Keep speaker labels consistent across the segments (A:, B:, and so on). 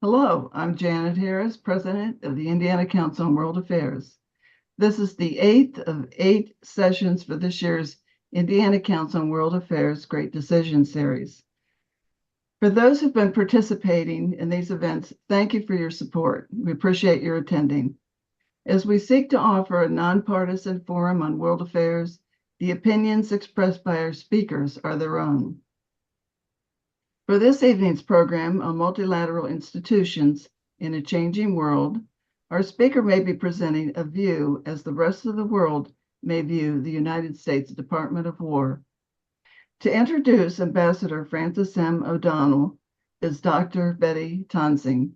A: Hello, I'm Janet Harris, President of the Indiana Council on World Affairs. This is the 8th of 8 sessions for this year's Indiana Council on World Affairs Great Decision Series. For those who've been participating in these events, thank you for your support. We appreciate your attending. As we seek to offer a nonpartisan forum on world affairs, the opinions expressed by our speakers are their own. For this evening's program on multilateral institutions in a changing world, our speaker may be presenting a view as the rest of the world may view the United States Department of War. To introduce Ambassador Frances M. O'Donnell is Dr. Betty Tonsing.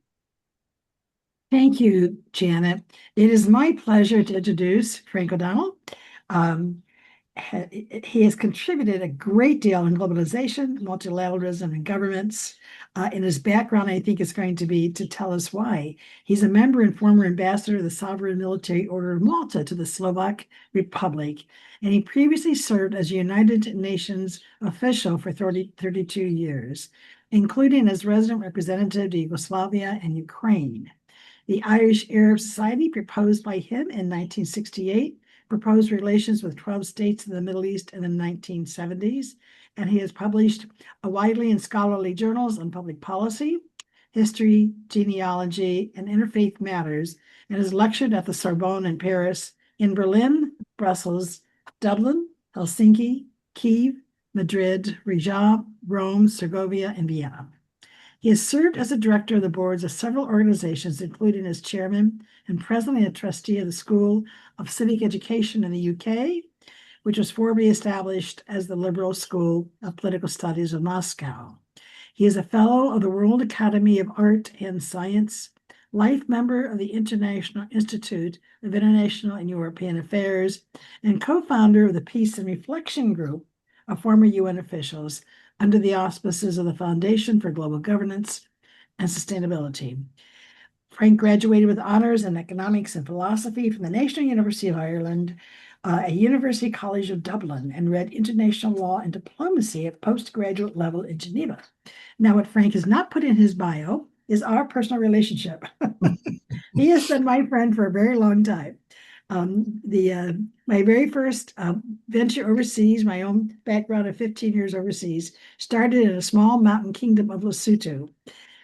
B: Thank you, Janet. It is my pleasure to introduce Frank O'Donnell. He has contributed a great deal in globalization, multilateralism, and governments. In his background, I think is going to be to tell us why. He's a member and former ambassador of the Sovereign Military Order of Malta to the Slovak Republic, and he previously served as a United Nations official for 32 years, including as resident representative to Yugoslavia and Ukraine. The Irish Arab Society, proposed by him in 1968, proposed relations with 12 states in the Middle East in the 1970s, and he has published widely in scholarly journals on public policy, history, genealogy, and interfaith matters, and has lectured at the Sorbonne in Paris, in Berlin, Brussels, Dublin, Helsinki, Kiev, Madrid, Riga, Rome, Segovia, and Vienna. He has served as a director of the boards of several organizations, including as chairman and president and trustee of the School of Civic Education in the UK, which was formerly established as the Liberal School of Political Studies of Moscow. He is a fellow of the World Academy of Art and Science, life member of the International Institute of International and European Affairs, and co-founder of the Peace and Reflection Group of former UN officials under the auspices of the Foundation for Global Governance and Sustainability. Frank graduated with honors in economics and philosophy from the National University of Ireland, a University College of Dublin, and read international law and diplomacy at postgraduate level in Geneva. Now, what Frank has not put in his bio is our personal relationship. He has been my friend for a very long time. My very first venture overseas, my own background of 15 years overseas, started in a small mountain kingdom of Lesotho,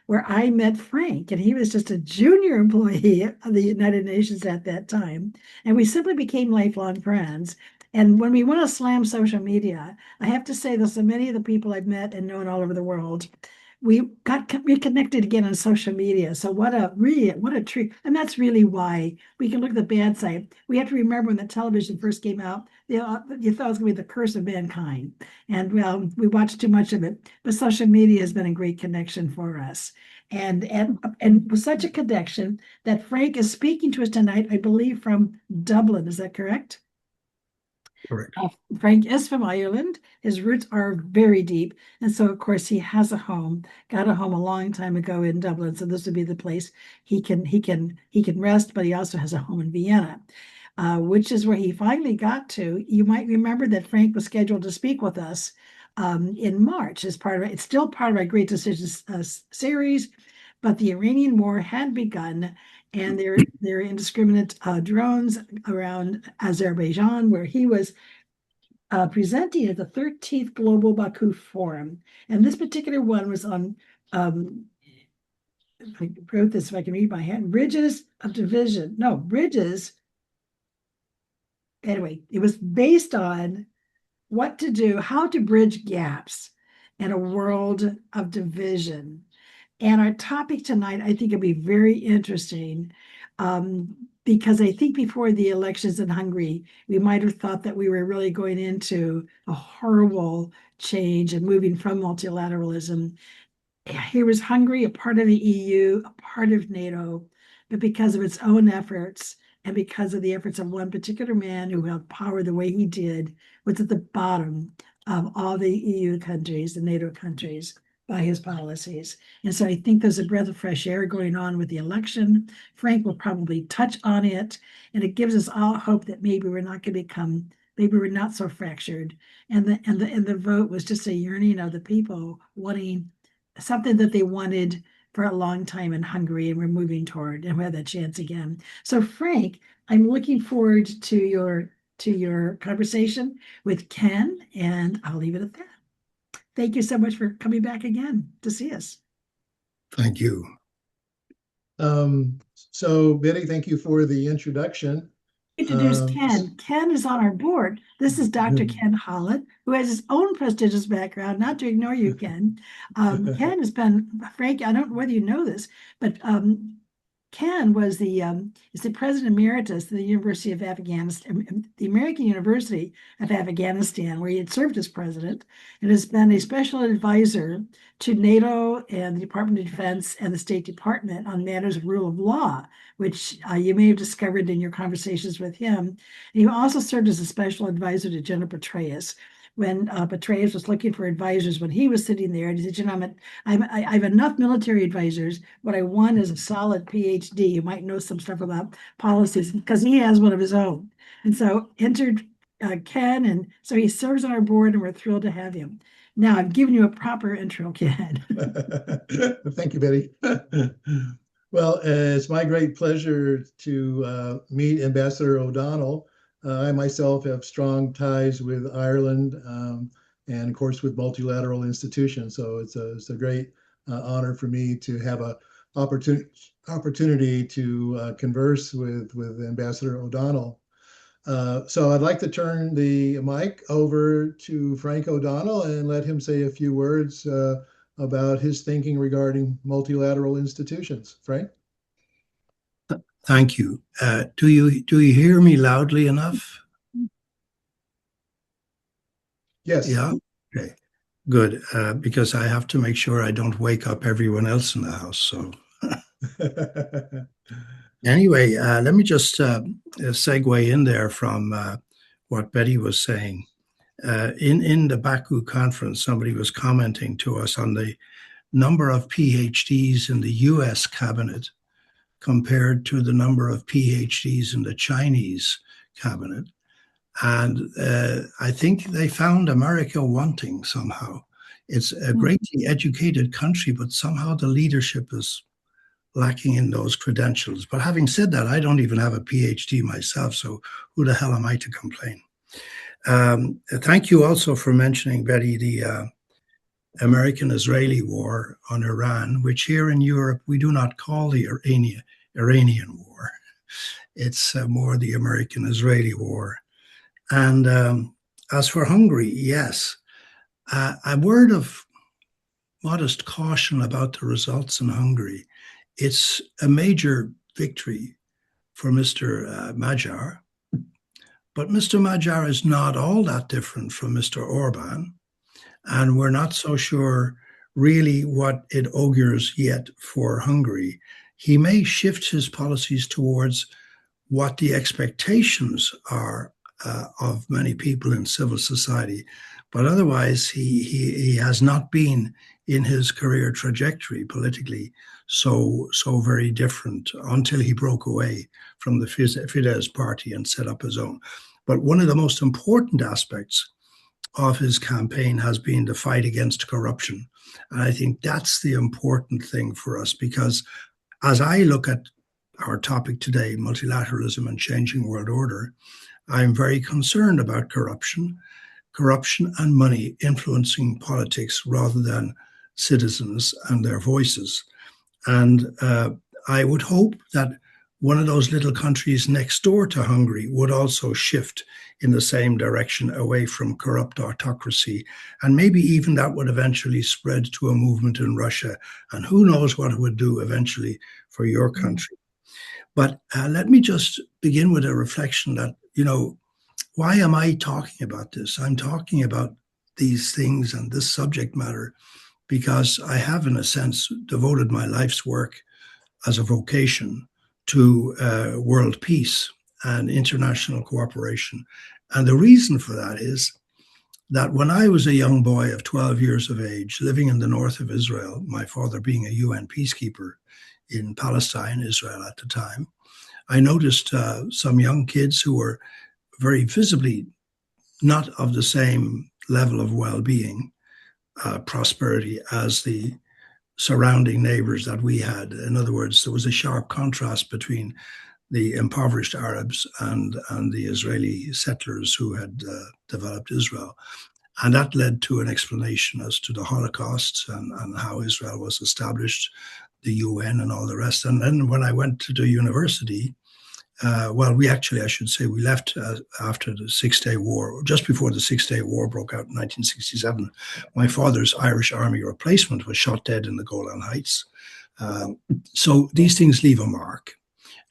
B: where I met Frank, and he was just a junior employee of the United Nations at that time. And we simply became lifelong friends. And when we want to slam social media, I have to say that so many of the people I've met and known all over the world, we got reconnected again on social media. So what a treat. And that's really why we can look at the bad side. We have to remember when the television first came out, you thought it was going to be the curse of mankind. And well, we watched too much of it. But social media has been a great connection for us. And was such a connection that Frank is speaking to us tonight, I believe, from Dublin. Is that correct?
C: Correct.
B: Frank is from Ireland. His roots are very deep. And so, of course, he has got a home a long time ago in Dublin. So this would be the place he can rest, but he also has a home in Vienna, which is where he finally got to. You might remember that Frank was scheduled to speak with us in March as part of it. It's still part of our Great Decisions series, but the Iranian war had begun, and there are indiscriminate drones around Azerbaijan, where he was presenting at the 13th Global Baku Forum. And this particular one was on, I wrote this if I can read my hand, bridges of division. No, bridges. Anyway, it was based on what to do, how to bridge gaps in a world of division. And our topic tonight, I think, will be very interesting because I think before the elections in Hungary, we might have thought that we were really going into a horrible change and moving from multilateralism. Here was Hungary, a part of the EU, a part of NATO, but because of its own efforts and because of the efforts of one particular man who held power the way he did, was at the bottom of all the EU countries, the NATO countries, by his policies. And so I think there's a breath of fresh air going on with the election. Frank will probably touch on it, and it gives us all hope that maybe we're not going to become, maybe we're not so fractured. And the vote was just a yearning of the people wanting something that they wanted for a long time in Hungary, and we're moving toward, and we have that chance again. So, Frank, I'm looking forward to your conversation with Ken, and I'll leave it at that. Thank you so much for coming back again to see us.
C: Thank you. So Betty, thank you for the introduction.
B: Introduce Ken. Ken is on our board. This is Dr. Ken Holland, who has his own prestigious background, not to ignore you, Ken. Ken has been, Frank, I don't know whether you know this, but Ken was is the president emeritus of the University of Afghanistan, the American University of Afghanistan, where he had served as president, and has been a special advisor to NATO and the Department of Defense and the State Department on matters of rule of law, which you may have discovered in your conversations with him. And he also served as a special advisor to General Petraeus when Petraeus was looking for advisors when he was sitting there. And he said, I have enough military advisors. What I want is a solid PhD who might know some stuff about policies, because he has one of his own. And so entered Ken, and so he serves on our board, and we're thrilled to have him. Now I've given you a proper intro, Ken.
C: Thank you, Betty. Well, it's my great pleasure to meet Ambassador O'Donnell. I myself have strong ties with Ireland and, of course, with multilateral institutions. So it's a great honor for me to have an opportunity to converse with Ambassador O'Donnell. So I'd like to turn the mic over to Frank O'Donnell and let him say a few words about his thinking regarding multilateral institutions. Frank?
D: Thank you. Do you hear me loudly enough?
C: Yes.
D: Yeah. Okay. Good. Because I have to make sure I don't wake up everyone else in the house. So anyway, let me just segue in there from what Betty was saying. In the Baku conference, somebody was commenting to us on the number of PhDs in the US cabinet compared to the number of PhDs in the Chinese cabinet. And I think they found America wanting somehow. It's a greatly educated country, but somehow the leadership is lacking in those credentials. But having said that, I don't even have a PhD myself, so who the hell am I to complain? Thank you also for mentioning, Betty, the American-Israeli war on Iran, which here in Europe we do not call the Iranian war. It's more the American-Israeli war. And as for Hungary, yes, a word of modest caution about the results in Hungary. It's a major victory for Mr. Magyar, but Mr. Magyar is not all that different from Mr. Orban. And we're not so sure really what it augurs yet for Hungary. He may shift his policies towards what the expectations are of many people in civil society, but otherwise he has not been in his career trajectory politically so very different until he broke away from the Fidesz party and set up his own. But one of the most important aspects of his campaign has been the fight against corruption. And I think that's the important thing for us, because as I look at our topic today, multilateralism and changing world order, I'm very concerned about corruption and money influencing politics rather than citizens and their voices. And I would hope that one of those little countries next door to Hungary would also shift in the same direction away from corrupt autocracy. And maybe even that would eventually spread to a movement in Russia. And who knows what it would do eventually for your country. But let me just begin with a reflection that, why am I talking about this? I'm talking about these things and this subject matter because I have, in a sense, devoted my life's work as a vocation to world peace and international cooperation. And the reason for that is that when I was a young boy of 12 years of age, living in the north of Israel, my father being a UN peacekeeper in Palestine, Israel at the time, I noticed some young kids who were very visibly not of the same level of well-being, prosperity as the surrounding neighbors that we had. In other words, there was a sharp contrast between the impoverished Arabs and the Israeli settlers who had developed Israel. And that led to an explanation as to the Holocaust and how Israel was established, the UN and all the rest. And then when I went to the university, I should say, we left after the Six-Day War, just before the Six-Day War broke out in 1967. My father's Irish Army replacement was shot dead in the Golan Heights. So these things leave a mark.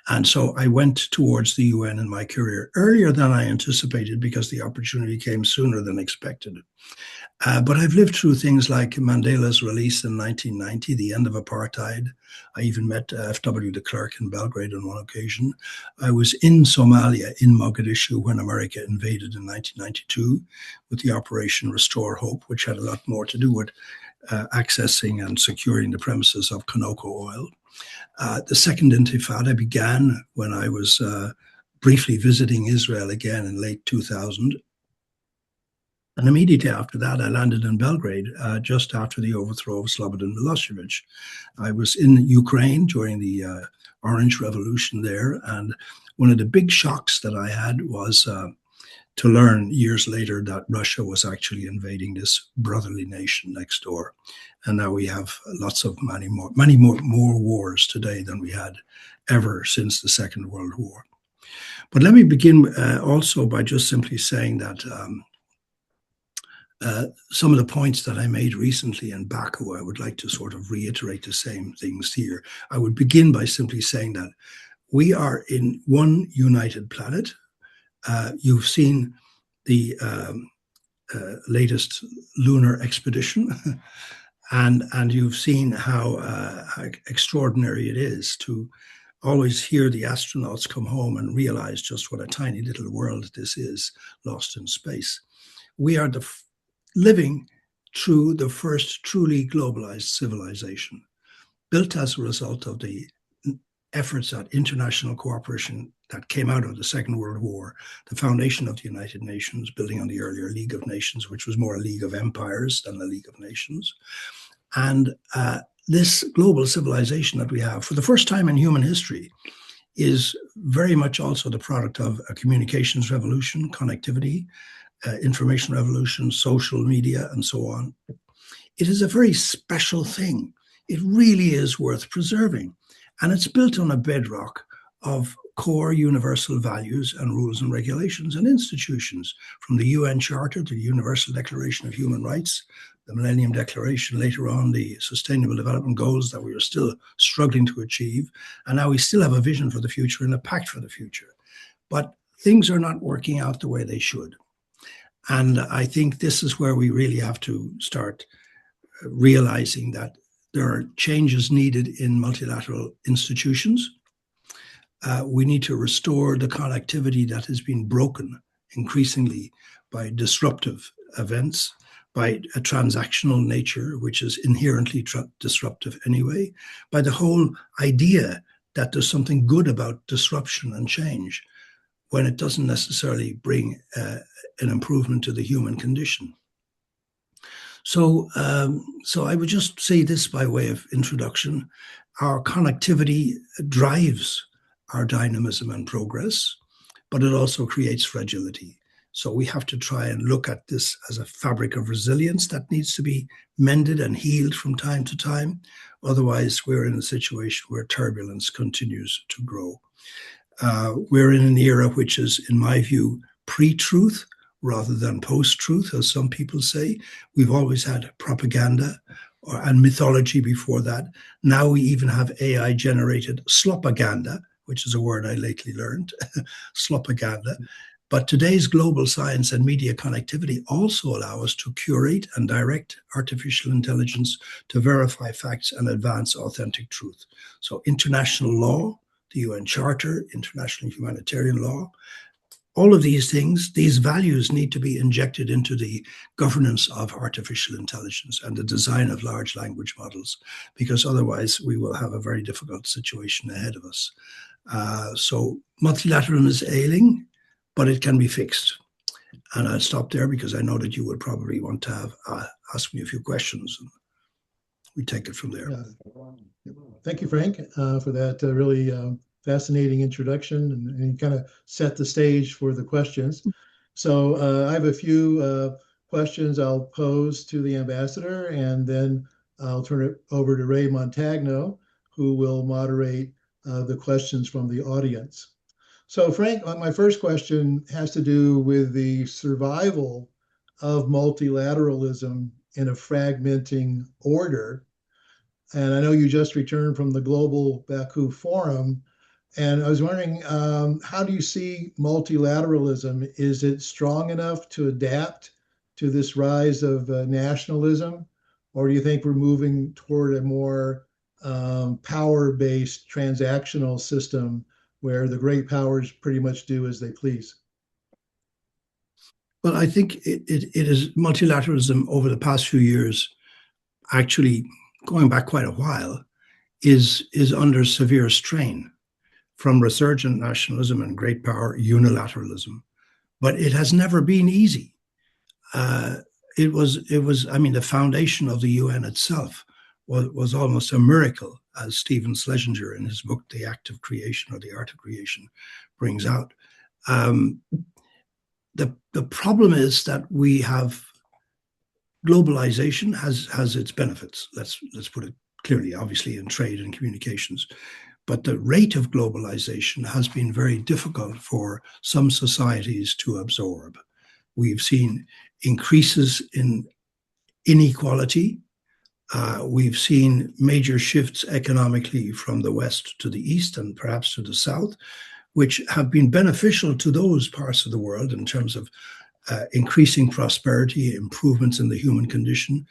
D: And so I went towards the UN in my career earlier than I anticipated because the opportunity came sooner than expected. But I've lived through things like Mandela's release in 1990, the end of apartheid. I even met F.W. de Klerk in Belgrade on one occasion. I was in Somalia, in Mogadishu, when America invaded in 1992 with the Operation Restore Hope, which had a lot more to do with accessing and securing the premises of Conoco oil. The second Intifada began when I was briefly visiting Israel again in late 2000. And immediately after that, I landed in Belgrade just after the overthrow of Slobodan Milosevic. I was in Ukraine during the Orange Revolution there. And one of the big shocks that I had was to learn years later that Russia was actually invading this brotherly nation next door. And now we have many more wars today than we had ever since the Second World War. But let me begin also by just simply saying that some of the points that I made recently in Baku, I would like to sort of reiterate the same things here. I would begin by simply saying that we are in one united planet. You've seen the latest lunar expedition, and you've seen how extraordinary it is to always hear the astronauts come home and realize just what a tiny little world this is, lost in space. We are living through the first truly globalized civilization, built as a result of the efforts at international cooperation that came out of the Second World War, the foundation of the United Nations, building on the earlier League of Nations, which was more a League of Empires than a League of Nations. And this global civilization that we have, for the first time in human history, is very much also the product of a communications revolution, connectivity, information revolution, social media, and so on. It is a very special thing. It really is worth preserving. And it's built on a bedrock of core universal values and rules and regulations and institutions, from the UN Charter to the Universal Declaration of Human Rights, the Millennium Declaration, later on the Sustainable Development Goals that we are still struggling to achieve. And now we still have a vision for the future and a pact for the future. But things are not working out the way they should. And I think this is where we really have to start realizing that there are changes needed in multilateral institutions. We need to restore the connectivity that has been broken increasingly by disruptive events, by a transactional nature, which is inherently disruptive anyway, by the whole idea that there's something good about disruption and change when it doesn't necessarily bring an improvement to the human condition. So I would just say this by way of introduction. Our connectivity drives our dynamism and progress, but it also creates fragility. So we have to try and look at this as a fabric of resilience that needs to be mended and healed from time to time. Otherwise, we're in a situation where turbulence continues to grow. We're in an era which is, in my view, pre-truth rather than post-truth, as some people say. We've always had propaganda and mythology before that. Now we even have AI-generated slopaganda, which is a word I lately learned, slopaganda. But today's global science and media connectivity also allow us to curate and direct artificial intelligence to verify facts and advance authentic truth. So international law, the UN Charter, international humanitarian law, all of these things, these values need to be injected into the governance of artificial intelligence and the design of large language models, because otherwise we will have a very difficult situation ahead of us. So multilateralism is ailing, but it can be fixed. And I'll stop there because I know that you would probably want to ask me a few questions. we take it from there.
C: Yeah. Thank you, Frank, for that really fascinating introduction, and kind of set the stage for the questions. So I have a few questions I'll pose to the ambassador, and then I'll turn it over to Ray Montagno, who will moderate the questions from the audience. So Frank, my first question has to do with the survival of multilateralism in a fragmenting order. And I know you just returned from the Global Baku Forum, and I was wondering, how do you see multilateralism? Is it strong enough to adapt to this rise of nationalism, or do you think we're moving toward a more power-based transactional system where the great powers pretty much do as they please?
D: Well, I think it is multilateralism over the past few years, actually going back quite a while, is under severe strain from resurgent nationalism and great power unilateralism. But it has never been easy. It was. I mean, the foundation of the UN itself was almost a miracle, as Stephen Schlesinger in his book *The Act of Creation* or *The Art of Creation* brings out. The problem is that we have globalization has its benefits. Let's put it clearly, obviously, in trade and communications. But the rate of globalization has been very difficult for some societies to absorb. We've seen increases in inequality. We've seen major shifts economically from the West to the East and perhaps to the South, which have been beneficial to those parts of the world in terms of increasing prosperity, improvements in the human condition.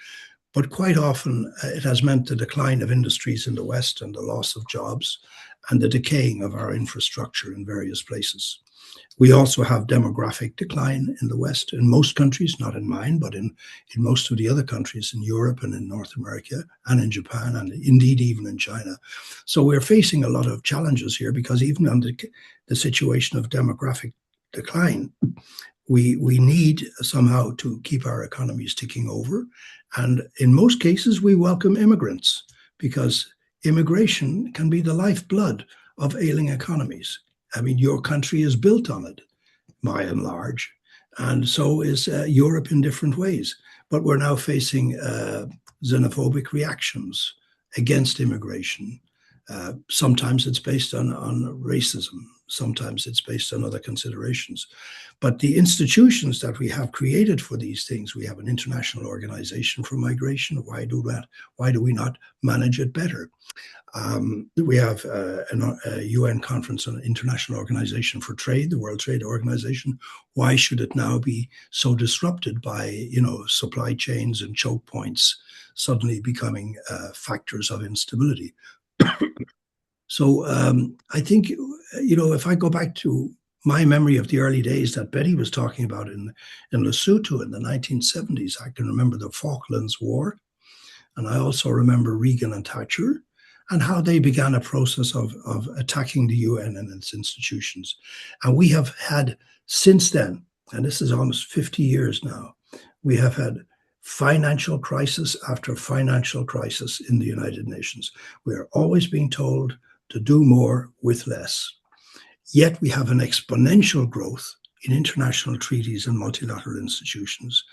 D: But quite often it has meant the decline of industries in the West and the loss of jobs and the decaying of our infrastructure in various places. We also have demographic decline in the West, in most countries, not in mine, but in most of the other countries in Europe and in North America and in Japan and indeed even in China. So we're facing a lot of challenges here, because even under the situation of demographic decline, we need somehow to keep our economies ticking over. And in most cases, we welcome immigrants, because immigration can be the lifeblood of ailing economies. I mean, your country is built on it, by and large, and so is Europe in different ways. But we're now facing xenophobic reactions against immigration. Sometimes it's based on racism. Sometimes it's based on other considerations. But the institutions that we have created for these things, we have an international organization for migration. Why do that? Why do we not manage it better? We have a UN conference on International Organization for Trade, the World Trade Organization. Why should it now be so disrupted by, supply chains and choke points suddenly becoming factors of instability? So I think, if I go back to my memory of the early days that Betty was talking about in Lesotho in the 1970s, I can remember the Falklands War. And I also remember Reagan and Thatcher and how they began a process of attacking the UN and its institutions. And we have had since then, and this is almost 50 years now, we have had financial crisis after financial crisis in the United Nations. We are always being told to do more with less. Yet we have an exponential growth in international treaties and multilateral institutions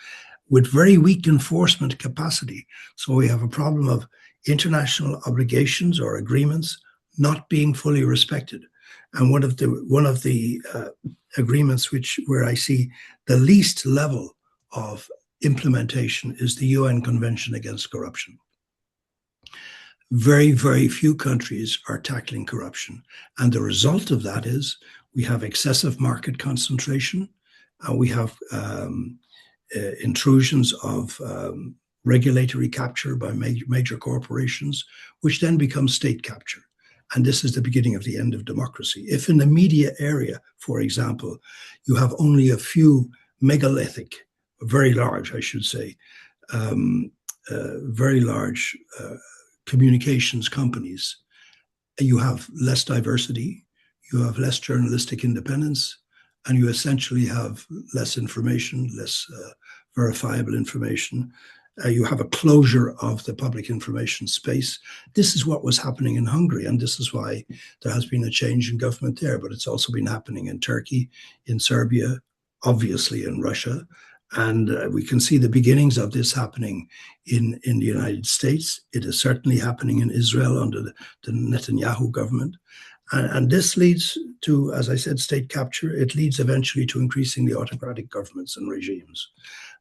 D: with very weak enforcement capacity. So we have a problem of international obligations or agreements not being fully respected. And one of the agreements where I see the least level of implementation is the UN Convention Against Corruption. Very, very few countries are tackling corruption. And the result of that is we have excessive market concentration, and we have intrusions of regulatory capture by major corporations, which then becomes state capture. And this is the beginning of the end of democracy. If in the media area, for example, you have only a few megalithic, very large, I should say, very large communications companies, you have less diversity, you have less journalistic independence, and you essentially have less information, less verifiable information. You have a closure of the public information space. This is what was happening in Hungary, and this is why there has been a change in government there. But it's also been happening in Turkey, in Serbia, obviously in Russia. And we can see the beginnings of this happening in the United States. It is certainly happening in Israel under the Netanyahu government. And this leads to, as I said, state capture. It leads eventually to increasingly autocratic governments and regimes,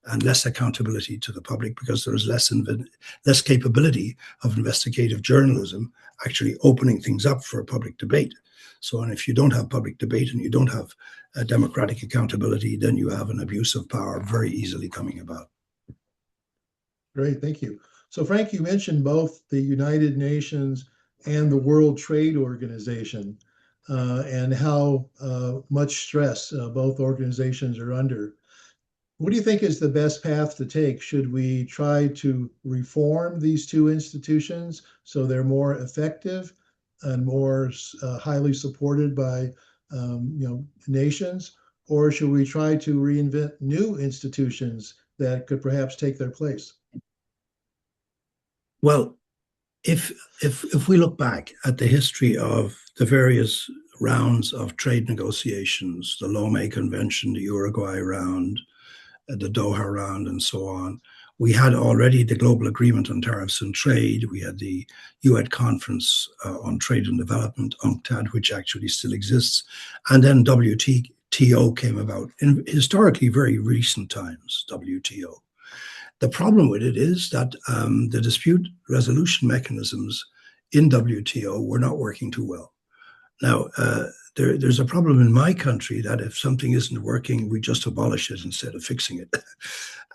D: and less accountability to the public, because there is less capability of investigative journalism actually opening things up for public debate. So, and if you don't have public debate and you don't have democratic accountability, then you have an abuse of power very easily coming about.
C: Great, thank you. So Frank, you mentioned both the United Nations and the World Trade Organization and how much stress both organizations are under. What do you think is the best path to take? Should we try to reform these two institutions so they're more effective and more highly supported by nations, or should we try to reinvent new institutions that could perhaps take their place?
D: Well, if we look back at the history of the various rounds of trade negotiations, the Lomé Convention, the Uruguay round, the Doha round, and so on, we had already the Global Agreement on Tariffs and Trade. We had the UN Conference on Trade and Development, UNCTAD, which actually still exists. And then WTO came about in historically very recent times, WTO. The problem with it is that the dispute resolution mechanisms in WTO were not working too well. Now, there's a problem in my country that if something isn't working, we just abolish it instead of fixing it.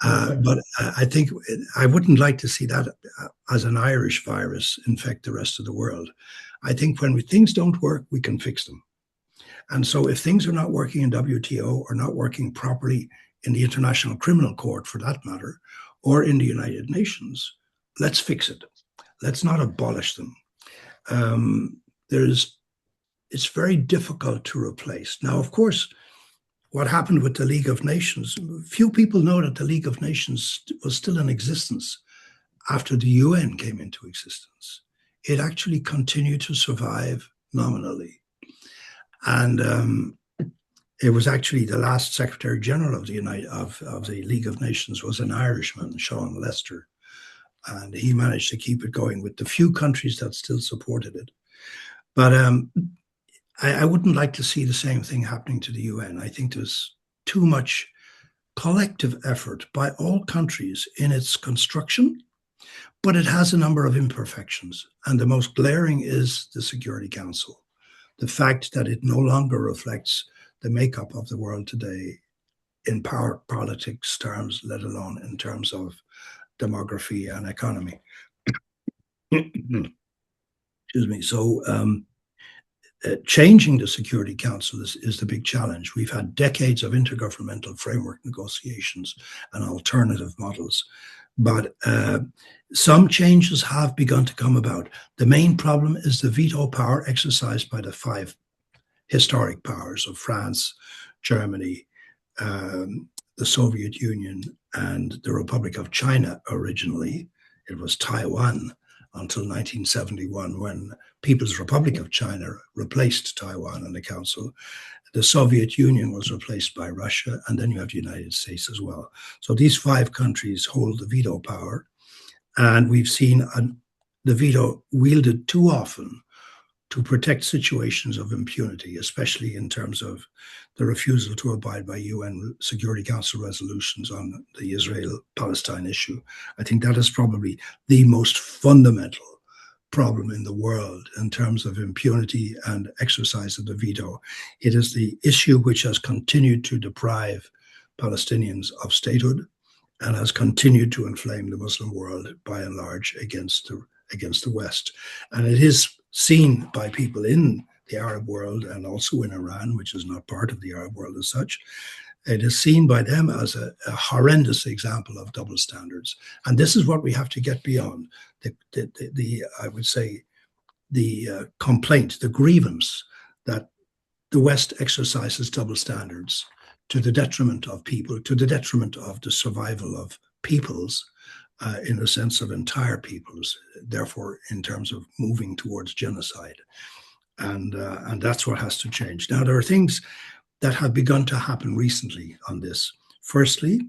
D: But I think I wouldn't like to see that as an Irish virus infect the rest of the world. I think when things don't work, we can fix them. And so if things are not working in WTO or not working properly in the International Criminal Court, for that matter, or in the United Nations, let's fix it. Let's not abolish them. It's very difficult to replace. Now, of course, what happened with the League of Nations, few people know that the League of Nations was still in existence after the UN came into existence. It actually continued to survive nominally. And it was actually the last Secretary General of the League of Nations was an Irishman, Sean Lester. And he managed to keep it going with the few countries that still supported it. But I wouldn't like to see the same thing happening to the UN. I think there's too much collective effort by all countries in its construction, but it has a number of imperfections. And the most glaring is the Security Council. The fact that it no longer reflects the makeup of the world today in power politics terms, let alone in terms of demography and economy. Excuse me. So changing the Security Council is the big challenge. We've had decades of intergovernmental framework negotiations and alternative models, but some changes have begun to come about. The main problem is the veto power exercised by the five historic powers of France, Germany, the Soviet Union, and the Republic of China originally. It was Taiwan until 1971, when People's Republic of China replaced Taiwan in the Council. The Soviet Union was replaced by Russia, and then you have the United States as well. So these five countries hold the veto power, and we've seen the veto wielded too often to protect situations of impunity, especially in terms of the refusal to abide by UN Security Council resolutions on the Israel-Palestine issue. I think that is probably the most fundamental problem in the world in terms of impunity and exercise of the veto. It is the issue which has continued to deprive Palestinians of statehood and has continued to inflame the Muslim world by and large against the West. And it is seen by people in the Arab world and also in Iran, which is not part of the Arab world as such. It is seen by them as a horrendous example of double standards. And this is what we have to get beyond. I would say, the complaint, the grievance that the West exercises double standards to the detriment of people, to the detriment of the survival of peoples, in the sense of entire peoples, therefore in terms of moving towards genocide. And that's what has to change. Now, there are things that have begun to happen recently on this. Firstly,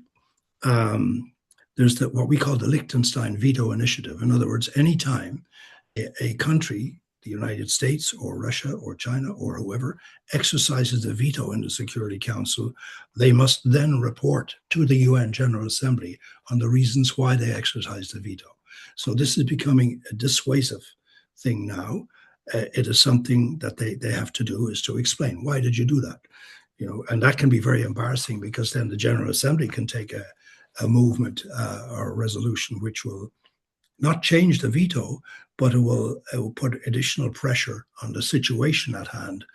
D: there's what we call the Liechtenstein veto initiative. In other words, anytime a country, the United States or Russia or China or whoever, exercises the veto in the Security Council, they must then report to the UN General Assembly on the reasons why they exercised the veto. So this is becoming a dissuasive thing now. It is something that they have to do, is to explain, why did you do that? And that can be very embarrassing, because then the General Assembly can take a movement or a resolution which will not change the veto, but it will put additional pressure on the situation at hand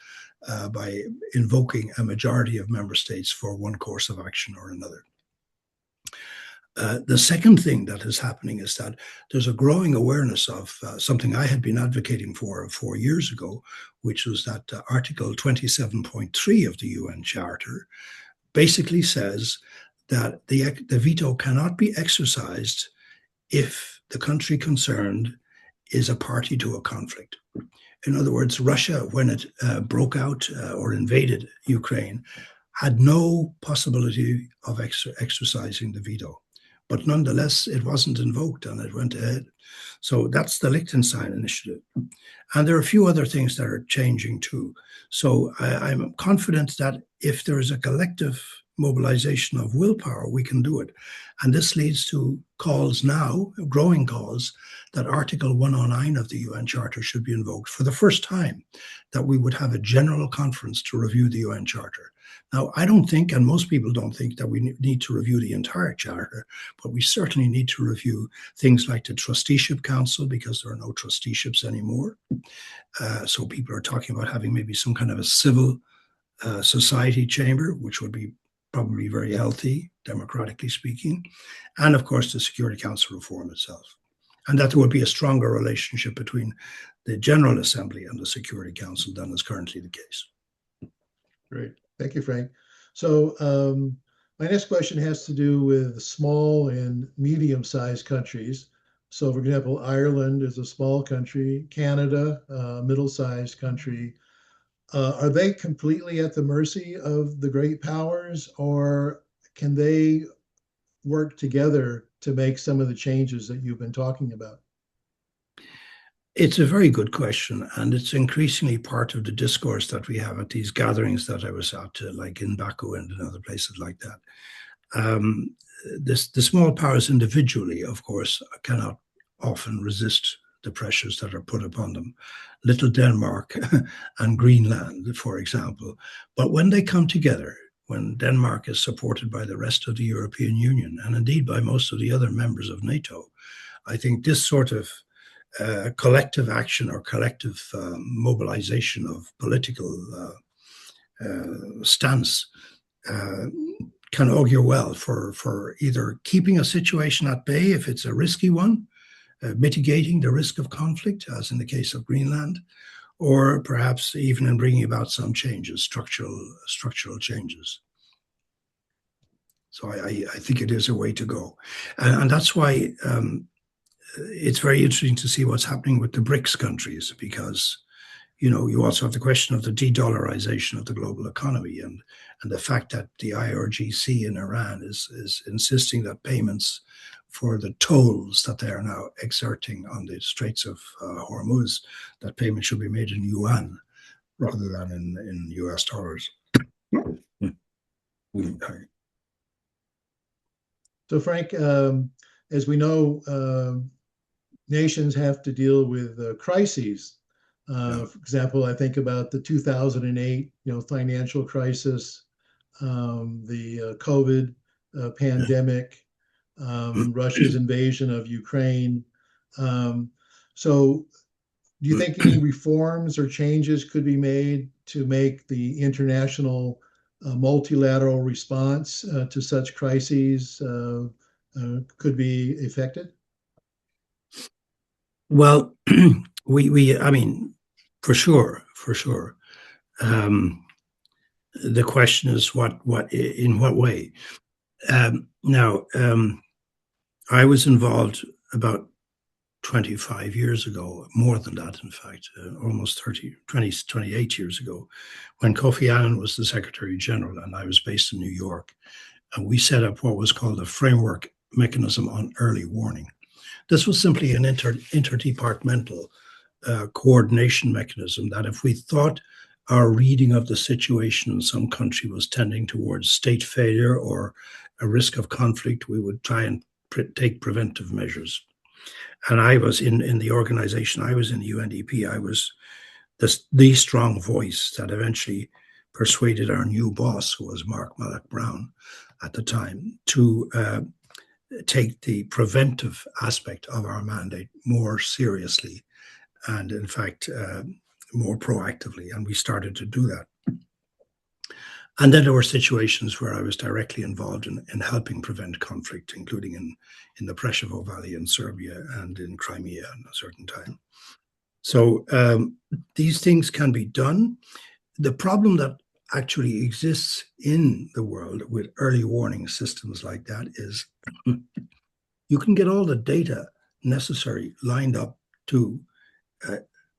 D: by invoking a majority of member states for one course of action or another. The second thing that is happening is that there's a growing awareness of something I had been advocating for 4 years ago, which was that Article 27.3 of the UN Charter basically says that the veto cannot be exercised if the country concerned is a party to a conflict. In other words, Russia, when it broke out or invaded Ukraine, had no possibility of exercising the veto. But nonetheless, it wasn't invoked and it went ahead. So that's the Liechtenstein initiative. And there are a few other things that are changing too. So I'm confident that if there is a collective mobilization of willpower, we can do it. And this leads to calls now, growing calls, that Article 109 of the UN Charter should be invoked for the first time, that we would have a general conference to review the UN Charter. Now, I don't think, and most people don't think, that we need to review the entire Charter, but we certainly need to review things like the Trusteeship Council, because there are no trusteeships anymore. So people are talking about having maybe some kind of a civil society chamber, which would be probably very healthy, democratically speaking, and of course the Security Council reform itself. And that there would be a stronger relationship between the General Assembly and the Security Council than is currently the case.
C: Great. Thank you, Frank. So my next question has to do with small and medium-sized countries. So for example, Ireland is a small country, Canada, a middle-sized country. Are they completely at the mercy of the great powers, or can they work together to make some of the changes that you've been talking about?
D: It's a very good question, and it's increasingly part of the discourse that we have at these gatherings that I was at, like in Baku and in other places like that. The small powers individually, of course, cannot often resist the pressures that are put upon them. Little Denmark and Greenland, for example. But when they come together, when Denmark is supported by the rest of the European Union, and indeed by most of the other members of NATO, I think this sort of collective action or collective mobilization of political stance can augur well for either keeping a situation at bay if it's a risky one, mitigating the risk of conflict, as in the case of Greenland, or perhaps even in bringing about some changes, structural changes. So I think it is a way to go. And that's why it's very interesting to see what's happening with the BRICS countries, because you also have the question of the de-dollarization of the global economy, and the fact that the IRGC in Iran is insisting that payments for the tolls that they are now exerting on the Straits of Hormuz, that payment should be made in yuan rather than in US dollars.
C: So Frank, as we know, nations have to deal with crises. For example, I think about the 2008, financial crisis, the COVID pandemic, Russia's invasion of Ukraine. So do you think any reforms or changes could be made to make the international multilateral response to such crises could be effected?
D: Well, I mean, for sure. The question is in what way? Now, I was involved about 25 years ago, more than that, in fact, almost 28 years ago, when Kofi Annan was the Secretary General and I was based in New York. And we set up what was called a framework mechanism on early warning. This was simply an interdepartmental coordination mechanism that if we thought our reading of the situation in some country was tending towards state failure or a risk of conflict, we would try and take preventive measures. And I was in the organization, I was in the UNDP, I was the strong voice that eventually persuaded our new boss, who was Mark Malloch Brown at the time, to take the preventive aspect of our mandate more seriously and, in fact, more proactively. And we started to do that. And then there were situations where I was directly involved in helping prevent conflict, including in the Preševo Valley in Serbia and in Crimea at a certain time. So these things can be done. The problem that actually exists in the world with early warning systems like that is you can get all the data necessary lined up to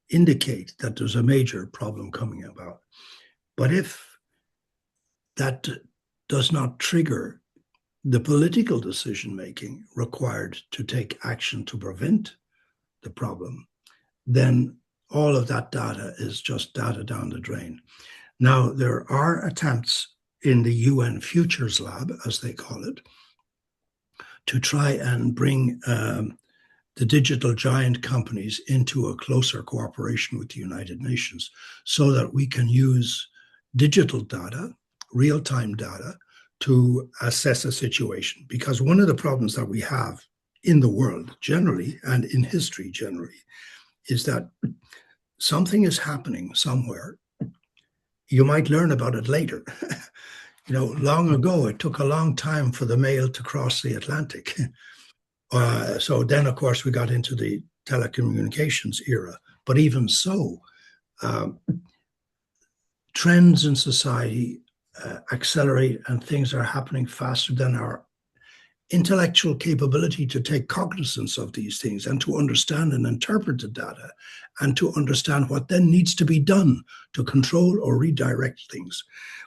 D: indicate that there's a major problem coming about. But if that does not trigger the political decision-making required to take action to prevent the problem, then all of that data is just data down the drain. Now, there are attempts in the UN Futures Lab, as they call it, to try and bring the digital giant companies into a closer cooperation with the United Nations so that we can use digital data, real-time data, to assess a situation. Because one of the problems that we have in the world generally and in history generally is that something is happening somewhere. You might learn about it later. Long ago, it took a long time for the mail to cross the Atlantic. So then, of course, we got into the telecommunications era. But even so, trends in society accelerate and things are happening faster than our intellectual capability to take cognizance of these things and to understand and interpret the data and to understand what then needs to be done to control or redirect things.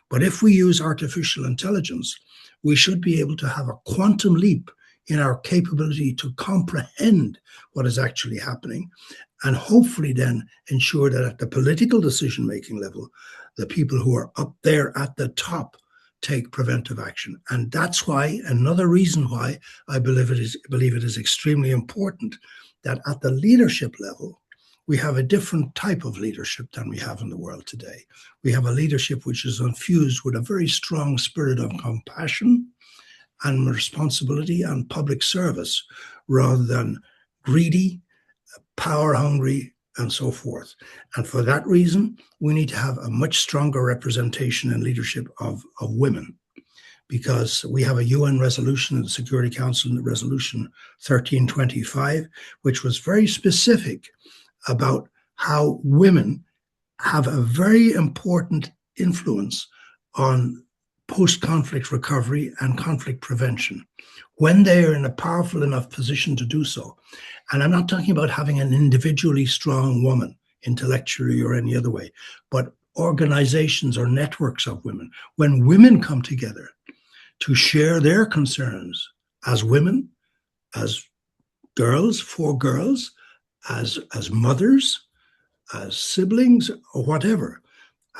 D: But if we use artificial intelligence, we should be able to have a quantum leap in our capability to comprehend what is actually happening and hopefully then ensure that at the political decision-making level, the people who are up there at the top take preventive action. And that's why, another reason why I believe it is extremely important that at the leadership level, we have a different type of leadership than we have in the world today. We have a leadership which is infused with a very strong spirit of compassion and responsibility and public service rather than greedy, power hungry, and so forth. And for that reason, we need to have a much stronger representation and leadership of women, because we have a UN resolution in the Security Council, Resolution 1325, which was very specific about how women have a very important influence on post-conflict recovery and conflict prevention when they are in a powerful enough position to do so. And I'm not talking about having an individually strong woman, intellectually or any other way, but organizations or networks of women. When women come together to share their concerns as women, as girls, for girls, as mothers, as siblings, or whatever,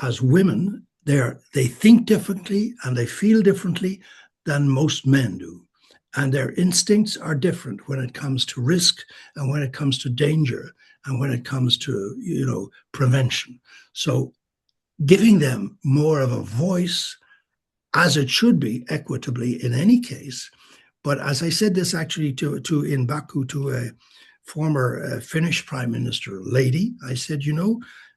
D: as women, they think differently and they feel differently than most men do. And their instincts are different when it comes to risk and when it comes to danger and when it comes to, prevention. So giving them more of a voice, as it should be, equitably in any case. But as I said this actually to in Baku to a former Finnish Prime Minister lady, I said,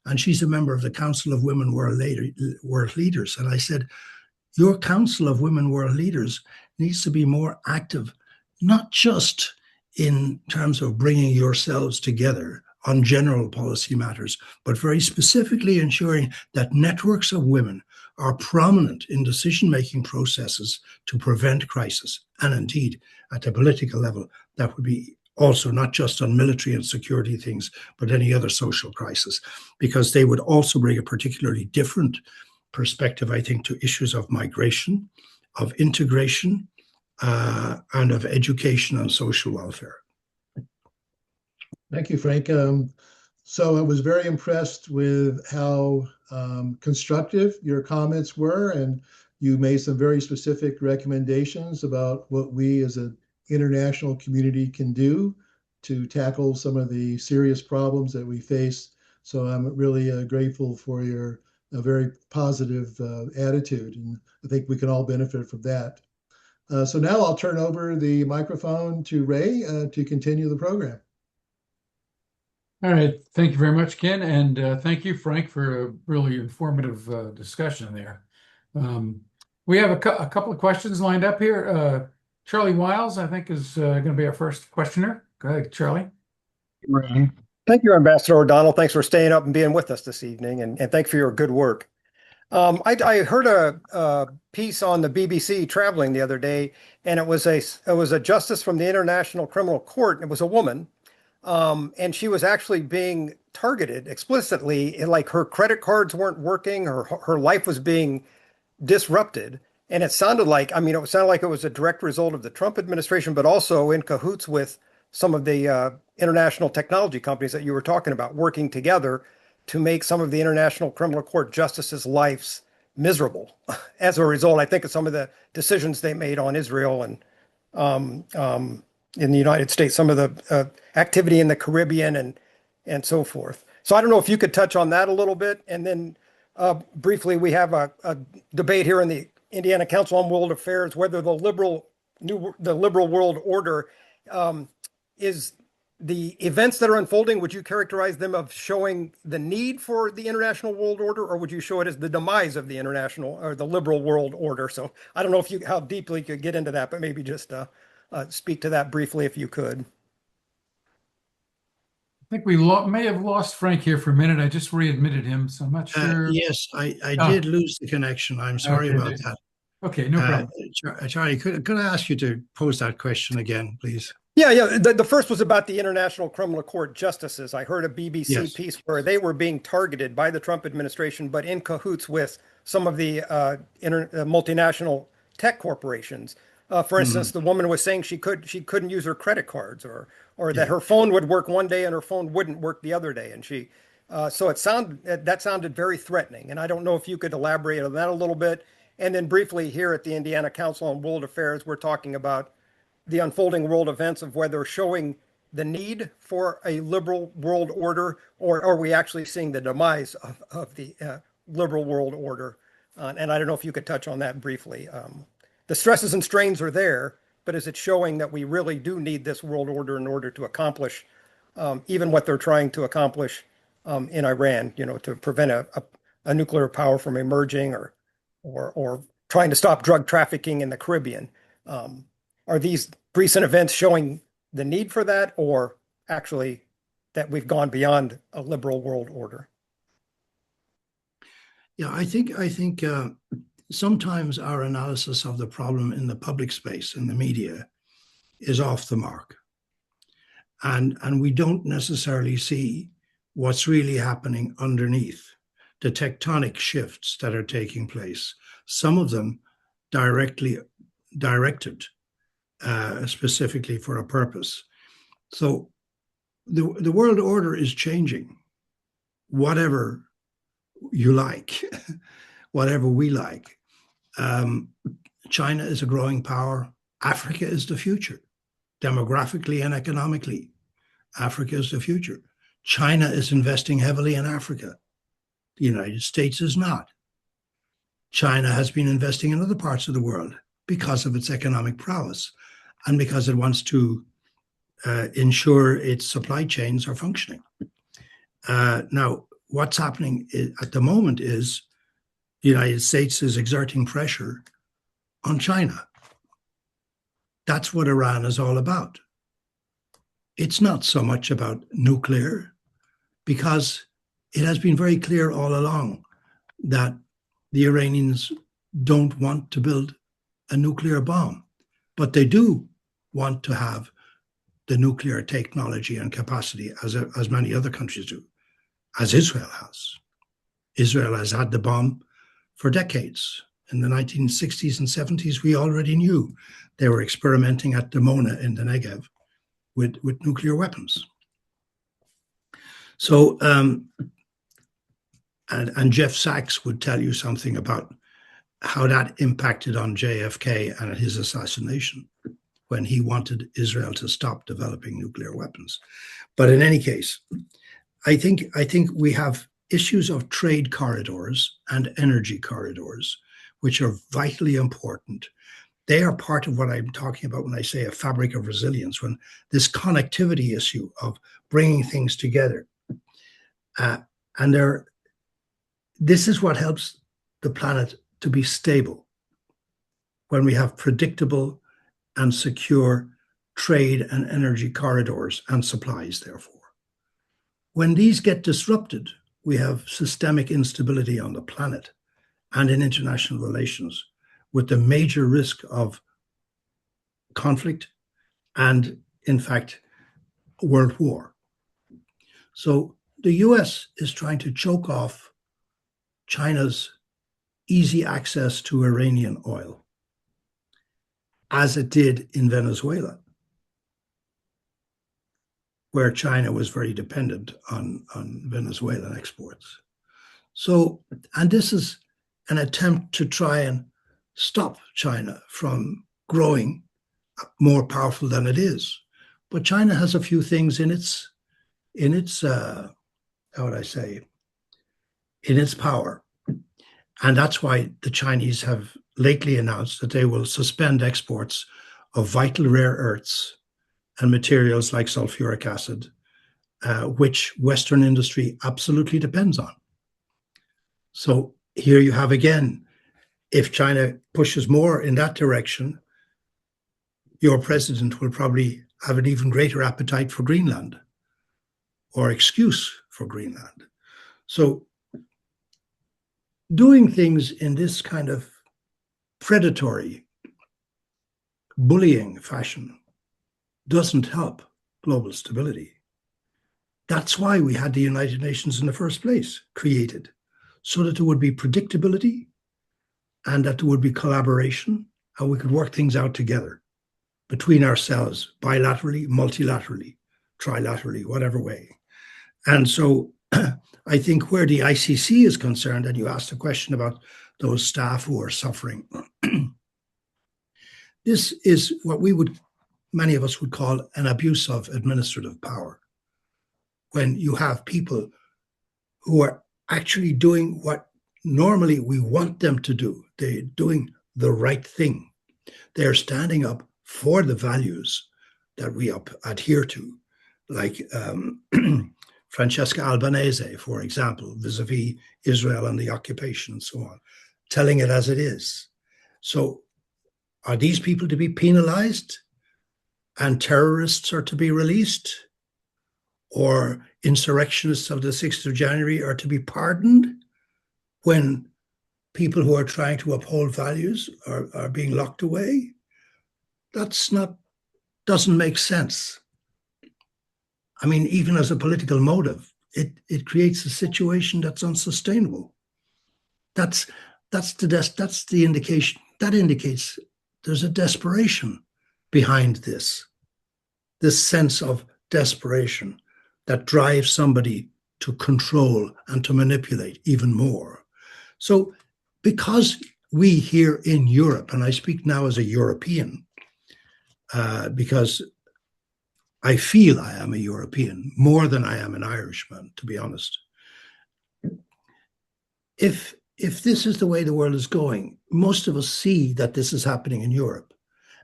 D: and she's a member of the Council of Women World Leaders. And I said, your Council of Women World Leaders needs to be more active, not just in terms of bringing yourselves together on general policy matters, but very specifically ensuring that networks of women are prominent in decision-making processes to prevent crisis. And indeed, at the political level, that would be also not just on military and security things, but any other social crisis, because they would also bring a particularly different perspective, I think, to issues of migration, of integration, and of education and social welfare.
C: Thank you, Frank. So I was very impressed with how constructive your comments were, and you made some very specific recommendations about what we as an international community can do to tackle some of the serious problems that we face. So I'm really grateful for your very positive attitude, and I think we can all benefit from that. So now I'll turn over the microphone to Ray to continue the program.
E: All right. Thank you very much, Ken. And thank you, Frank, for a really informative discussion there. We have a couple of questions lined up here. Charlie Wiles, I think, is going to be our first questioner. Go ahead, Charlie.
F: Right. Thank you, Ambassador O'Donnell. Thanks for staying up and being with us this evening, and thanks for your good work. I heard a piece on the BBC traveling the other day, and it was a justice from the International Criminal Court, and it was a woman. And she was actually being targeted explicitly, like her credit cards weren't working, her life was being disrupted. And it sounded like, it was a direct result of the Trump administration, but also in cahoots with some of the international technology companies that you were talking about, working together to make some of the International Criminal Court justices' lives miserable. As a result, I think of some of the decisions they made on Israel and in the United States, some of the activity in the Caribbean and so forth. So I don't know if you could touch on that a little bit. And then briefly, we have a debate here in the Indiana Council on World Affairs, whether the liberal world order is the events that are unfolding. Would you characterize them of showing the need for the international world order, or would you show it as the demise of the international or the liberal world order? So I don't know how deeply you could get into that, but maybe just speak to that briefly if you could.
E: I think we may have lost Frank here for a minute. I just readmitted him, so I'm not sure.
D: Yes, I did lose the connection. I'm sorry about that.
E: Okay, no problem.
D: Charlie, could I ask you to pose that question again, please?
F: Yeah. The first was about the International Criminal Court justices. I heard a BBC piece where they were being targeted by the Trump administration, but in cahoots with some of the multinational tech corporations. For instance, the woman was saying she couldn't use her credit cards, or that her phone would work one day and her phone wouldn't work the other day, and so that sounded very threatening. And I don't know if you could elaborate on that a little bit. And then briefly here at the Indiana Council on World Affairs, we're talking about the unfolding world events of whether showing the need for a liberal world order, or are we actually seeing the demise of the liberal world order? And I don't know if you could touch on that briefly. The stresses and strains are there, but is it showing that we really do need this world order in order to accomplish even what they're trying to accomplish in Iran, to prevent a nuclear power from emerging, or trying to stop drug trafficking in the Caribbean? Are these recent events showing the need for that, or actually that we've gone beyond a liberal world order?
D: Yeah, I think sometimes our analysis of the problem in the public space, in the media, is off the mark. And we don't necessarily see what's really happening underneath, the tectonic shifts that are taking place, some of them directly directed specifically for a purpose. So the world order is changing, whatever you like, whatever we like. China is a growing power. Africa is the future, demographically and economically. Africa is the future. China is investing heavily in Africa. The United States is not. China has been investing in other parts of the world because of its economic prowess and because it wants to ensure its supply chains are functioning. Now, what's happening at the moment is the United States is exerting pressure on China. That's what Iran is all about. It's not so much about nuclear, because it has been very clear all along that the Iranians don't want to build a nuclear bomb, but they do want to have the nuclear technology and capacity as many other countries do, as Israel has. Israel has had the bomb for decades. In the 1960s and 70s, we already knew they were experimenting at Dimona in the Negev with nuclear weapons. So, and Jeff Sachs would tell you something about how that impacted on JFK and his assassination when he wanted Israel to stop developing nuclear weapons. But in any case, I think we have issues of trade corridors and energy corridors, which are vitally important. They are part of what I'm talking about when I say a fabric of resilience, when this connectivity issue of bringing things together. This is what helps the planet to be stable, when we have predictable and secure trade and energy corridors and supplies, therefore. When these get disrupted, we have systemic instability on the planet and in international relations, with the major risk of conflict and, in fact, world war. So the US is trying to choke off China's easy access to Iranian oil, as it did in Venezuela, where China was very dependent on Venezuelan exports. So, and this is an attempt to try and stop China from growing more powerful than it is. But China has a few things in its how would I say, in its power. And that's why the Chinese have lately announced that they will suspend exports of vital rare earths and materials like sulfuric acid, which Western industry absolutely depends on. So here you have again, if China pushes more in that direction, your president will probably have an even greater appetite for Greenland or excuse for Greenland. So doing things in this kind of predatory, bullying fashion doesn't help global stability. That's why we had the United Nations in the first place created, so that there would be predictability and that there would be collaboration and we could work things out together between ourselves, bilaterally, multilaterally, trilaterally, whatever way. And so I think where the ICC is concerned, and you asked a question about those staff who are suffering, this is what many of us would call an abuse of administrative power. When you have people who are actually doing what normally we want them to do, they're doing the right thing. They're standing up for the values that we adhere to, like Francesca Albanese, for example, vis-a-vis Israel and the occupation and so on, telling it as it is. So are these people to be penalized and terrorists are to be released? Or insurrectionists of the 6th of January are to be pardoned when people who are trying to uphold values are being locked away? Doesn't make sense. I mean, even as a political motive, it creates a situation that's unsustainable. That's the indication. That indicates there's a desperation behind this sense of desperation that drives somebody to control and to manipulate even more. So because we here in Europe, and I speak now as a European, because I feel I am a European more than I am an Irishman, to be honest. If this is the way the world is going, most of us see that this is happening in Europe.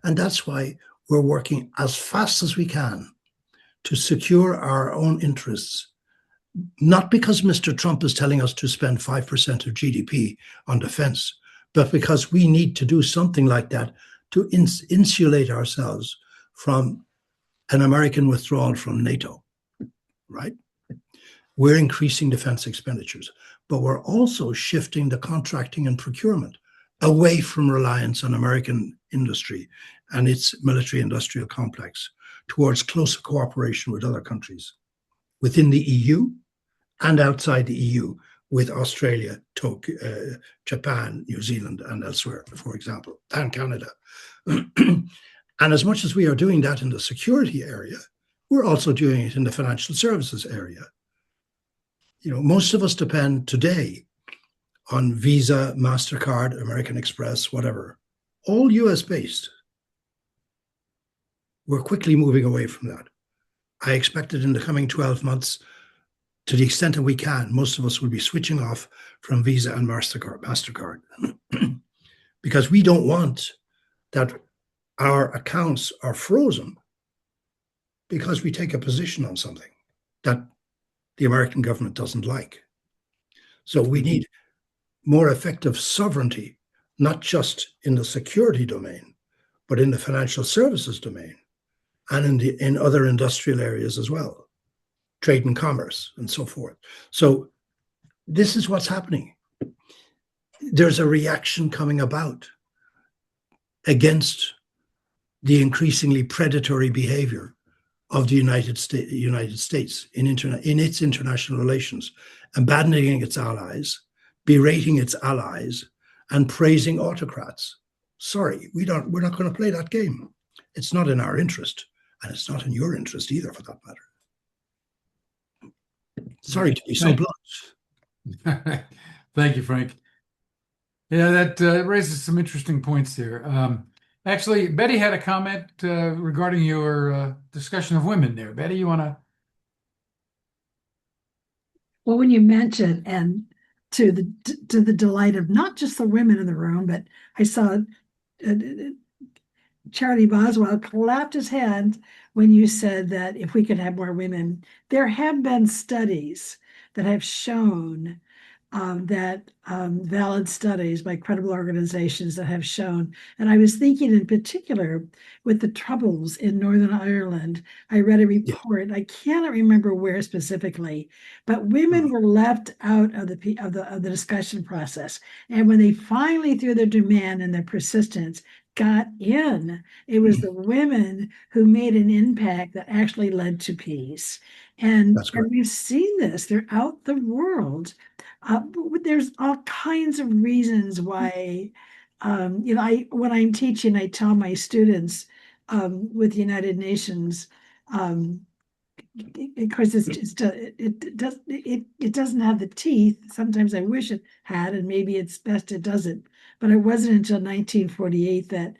D: And that's why we're working as fast as we can to secure our own interests, not because Mr. Trump is telling us to spend 5% of GDP on defense, but because we need to do something like that to insulate ourselves from an American withdrawal from NATO, right? we're increasing defense expenditures, but we're also shifting the contracting and procurement away from reliance on American industry and its military industrial complex towards closer cooperation with other countries within the EU and outside the EU, with Australia, Japan, New Zealand, and elsewhere, for example, and Canada. And as much as we are doing that in the security area, we're also doing it in the financial services area. Most of us depend today on Visa, MasterCard, American Express, whatever, all US based. We're quickly moving away from that. I expect that in the coming 12 months, to the extent that we can, most of us will be switching off from Visa and MasterCard because we don't want that our accounts are frozen because we take a position on something that the American government doesn't like. So we need more effective sovereignty, not just in the security domain, but in the financial services domain and in other industrial areas as well, trade and commerce and so forth. So this is what's happening. There's a reaction coming about against the increasingly predatory behavior of the United States in its international relations, abandoning its allies, berating its allies, and praising autocrats. Sorry, we're not going to play that game. It's not in our interest, and it's not in your interest either, for that matter. Sorry to be so blunt.
E: Thank you, Frank. Yeah, that raises some interesting points there. Actually, Betty had a comment regarding your discussion of women there. Betty, you want to?
B: Well, when you mentioned, and to the delight of not just the women in the room, but I saw Charlie Boswell clapped his hands when you said that if we could have more women. There have been studies that have shown valid studies by credible organizations that have shown, and I was thinking in particular with the Troubles in Northern Ireland, I read a report, I cannot remember where specifically, but women were left out of the discussion process. And when they finally, through their demand and their persistence, got in, it was the women who made an impact that actually led to peace. And we've seen this throughout the world. There's all kinds of reasons why, when I'm teaching, I tell my students with the United Nations, of course, it doesn't have the teeth. Sometimes I wish it had, and maybe it's best it doesn't. But it wasn't until 1948 that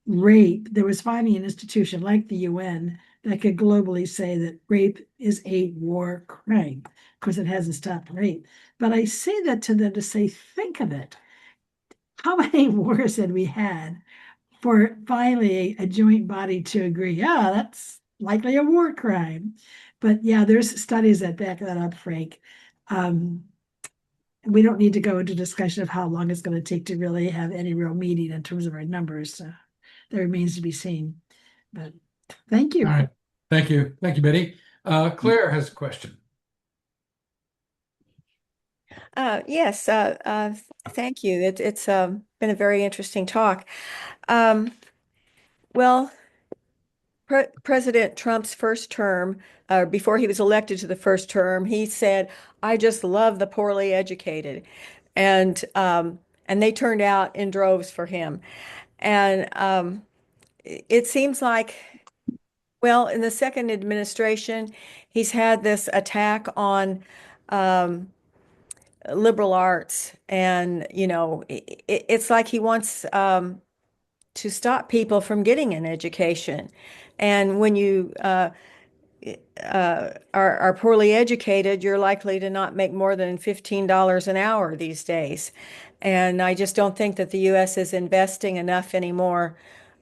B: there was finally an institution like the UN that could globally say that rape is a war crime. Of course, it hasn't stopped rape. But I say that to them to say, think of it. How many wars had we had for finally a joint body to agree, yeah, that's likely a war crime? But yeah, there's studies that back that up, Frank. We don't need to go into discussion of how long it's going to take to really have any real meaning in terms of our numbers. That remains to be seen. But thank you.
E: All right. Thank you. Thank you, Betty. Claire has a question.
G: Yes, thank you. It's been a very interesting talk. Well, President Trump's first term, before he was elected to the first term, he said, "I just love the poorly educated," and they turned out in droves for him. And it seems like, well, in the second administration, he's had this attack on liberal arts, and it's like he wants to stop people from getting an education. And when you are poorly educated, you're likely to not make more than $15 an hour these days. And I just don't think that the U.S. is investing enough anymore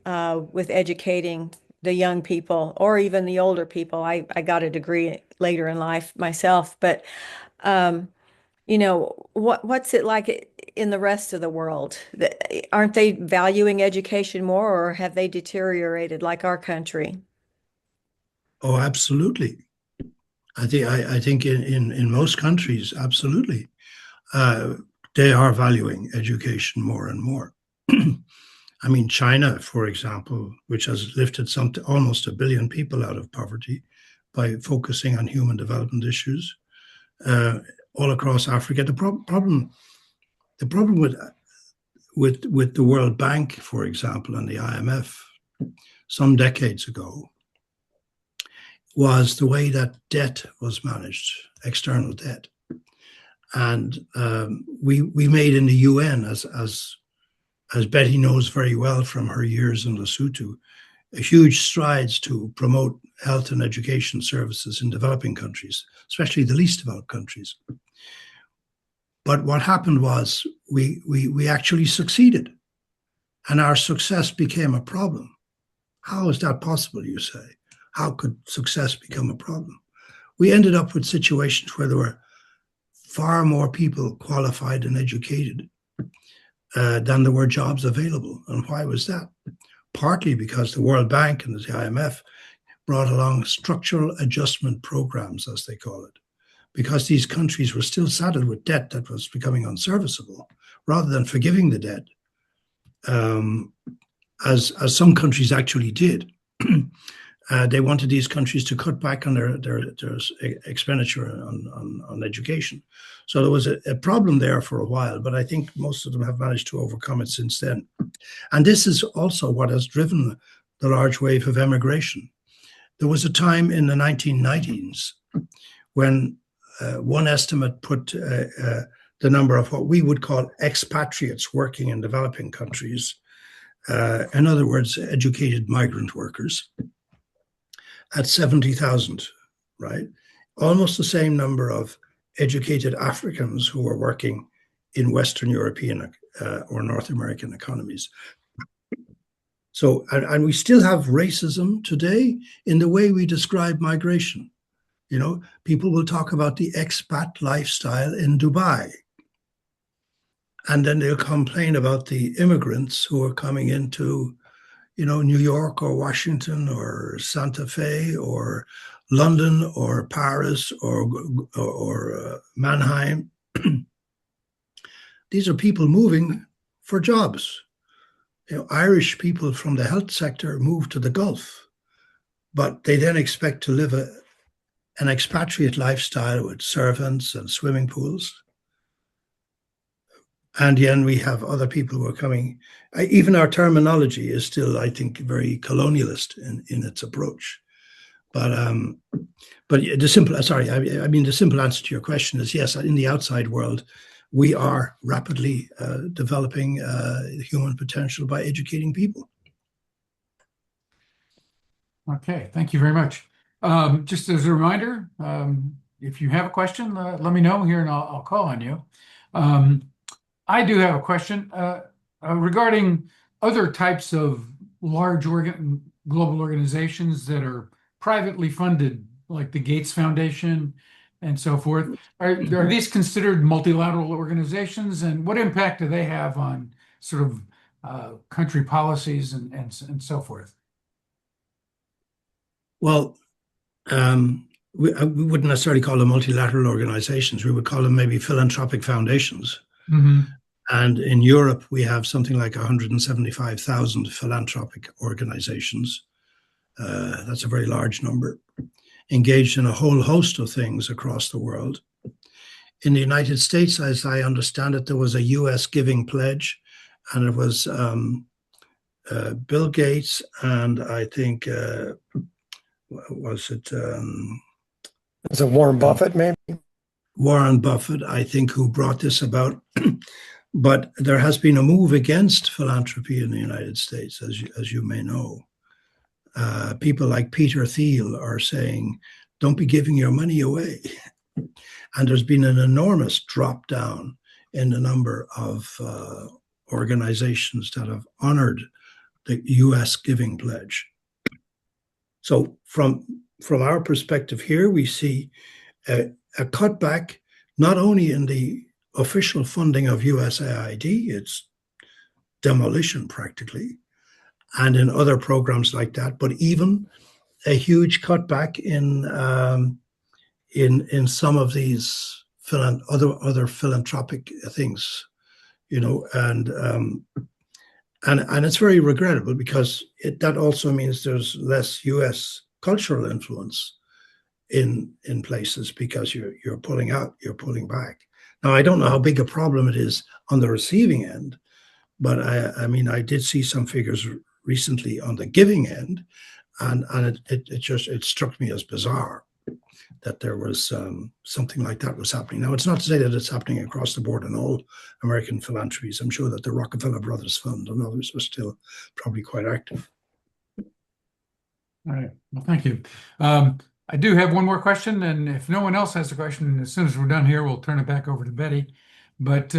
G: with educating the young people or even the older people. I got a degree later in life myself, but what's it like in the rest of the world? Aren't they valuing education more, or have they deteriorated like our country?
D: Oh, absolutely. I think in most countries, absolutely, they are valuing education more and more. I mean, China, for example, which has lifted almost 1 billion people out of poverty by focusing on human development issues, all across Africa. The problem with the World Bank, for example, and the IMF, some decades ago, was the way that debt was managed, external debt. And we made in the UN, as Betty knows very well from her years in Lesotho, huge strides to promote health and education services in developing countries, especially the least developed countries. But what happened was we actually succeeded, and our success became a problem. How is that possible, you say? How could success become a problem? We ended up with situations where there were far more people qualified and educated than there were jobs available. And why was that? Partly because the World Bank and the IMF brought along structural adjustment programs, as they call it, because these countries were still saddled with debt that was becoming unserviceable. Rather than forgiving the debt, as some countries actually did, they wanted these countries to cut back on their expenditure on education. So there was a problem there for a while, but I think most of them have managed to overcome it since then. And this is also what has driven the large wave of emigration. There was a time in the 1990s when one estimate put the number of what we would call expatriates working in developing countries, in other words, educated migrant workers, at 70,000, right? Almost the same number of educated Africans who are working in Western European or North American economies. So, and we still have racism today in the way we describe migration. You know, people will talk about the expat lifestyle in Dubai, and then they'll complain about the immigrants who are coming into, New York or Washington or Santa Fe or London or Paris or Mannheim. These are people moving for jobs. Irish people from the health sector move to the Gulf, but they then expect to live an expatriate lifestyle with servants and swimming pools. And then we have other people who are coming. Even our terminology is still, I think, very colonialist in its approach. But the simple answer to your question is yes. In the outside world, we are rapidly developing human potential by educating people.
E: Okay, thank you very much. Just as a reminder, if you have a question, let me know here and I'll call on you. I do have a question regarding other types of large global organizations that are privately funded, like the Gates Foundation and so forth. Are these considered multilateral organizations, and what impact do they have on sort of country policies and so forth?
D: Well, we wouldn't necessarily call them multilateral organizations. We would call them maybe philanthropic foundations. Mm-hmm. And in Europe, we have something like 175,000 philanthropic organizations. That's a very large number, engaged in a whole host of things across the world. In the United States, as I understand it, there was a U.S. giving pledge, and it was Bill Gates and I think, was it
F: Warren Buffett, maybe?
D: Warren Buffett, I think, who brought this about. But there has been a move against philanthropy in the United States, as you may know. People like Peter Thiel are saying, don't be giving your money away. And there's been an enormous drop down in the number of organizations that have honored the U.S. giving pledge. So from our perspective here, we see a cutback not only in the official funding of USAID, it's demolition practically, and in other programs like that, but even a huge cutback in in some of these other philanthropic things, and it's very regrettable because that also means there's less U.S. cultural influence in places because you're pulling out, you're pulling back. Now, I don't know how big a problem it is on the receiving end, but I mean, I did see some figures recently on the giving end, and it struck me as bizarre that there was something like that was happening. Now, it's not to say that it's happening across the board in all American philanthropies. I'm sure that the Rockefeller Brothers Fund and others are still probably quite active.
E: All right. Well, thank you. I do have one more question, and if no one else has a question, as soon as we're done here, we'll turn it back over to Betty. But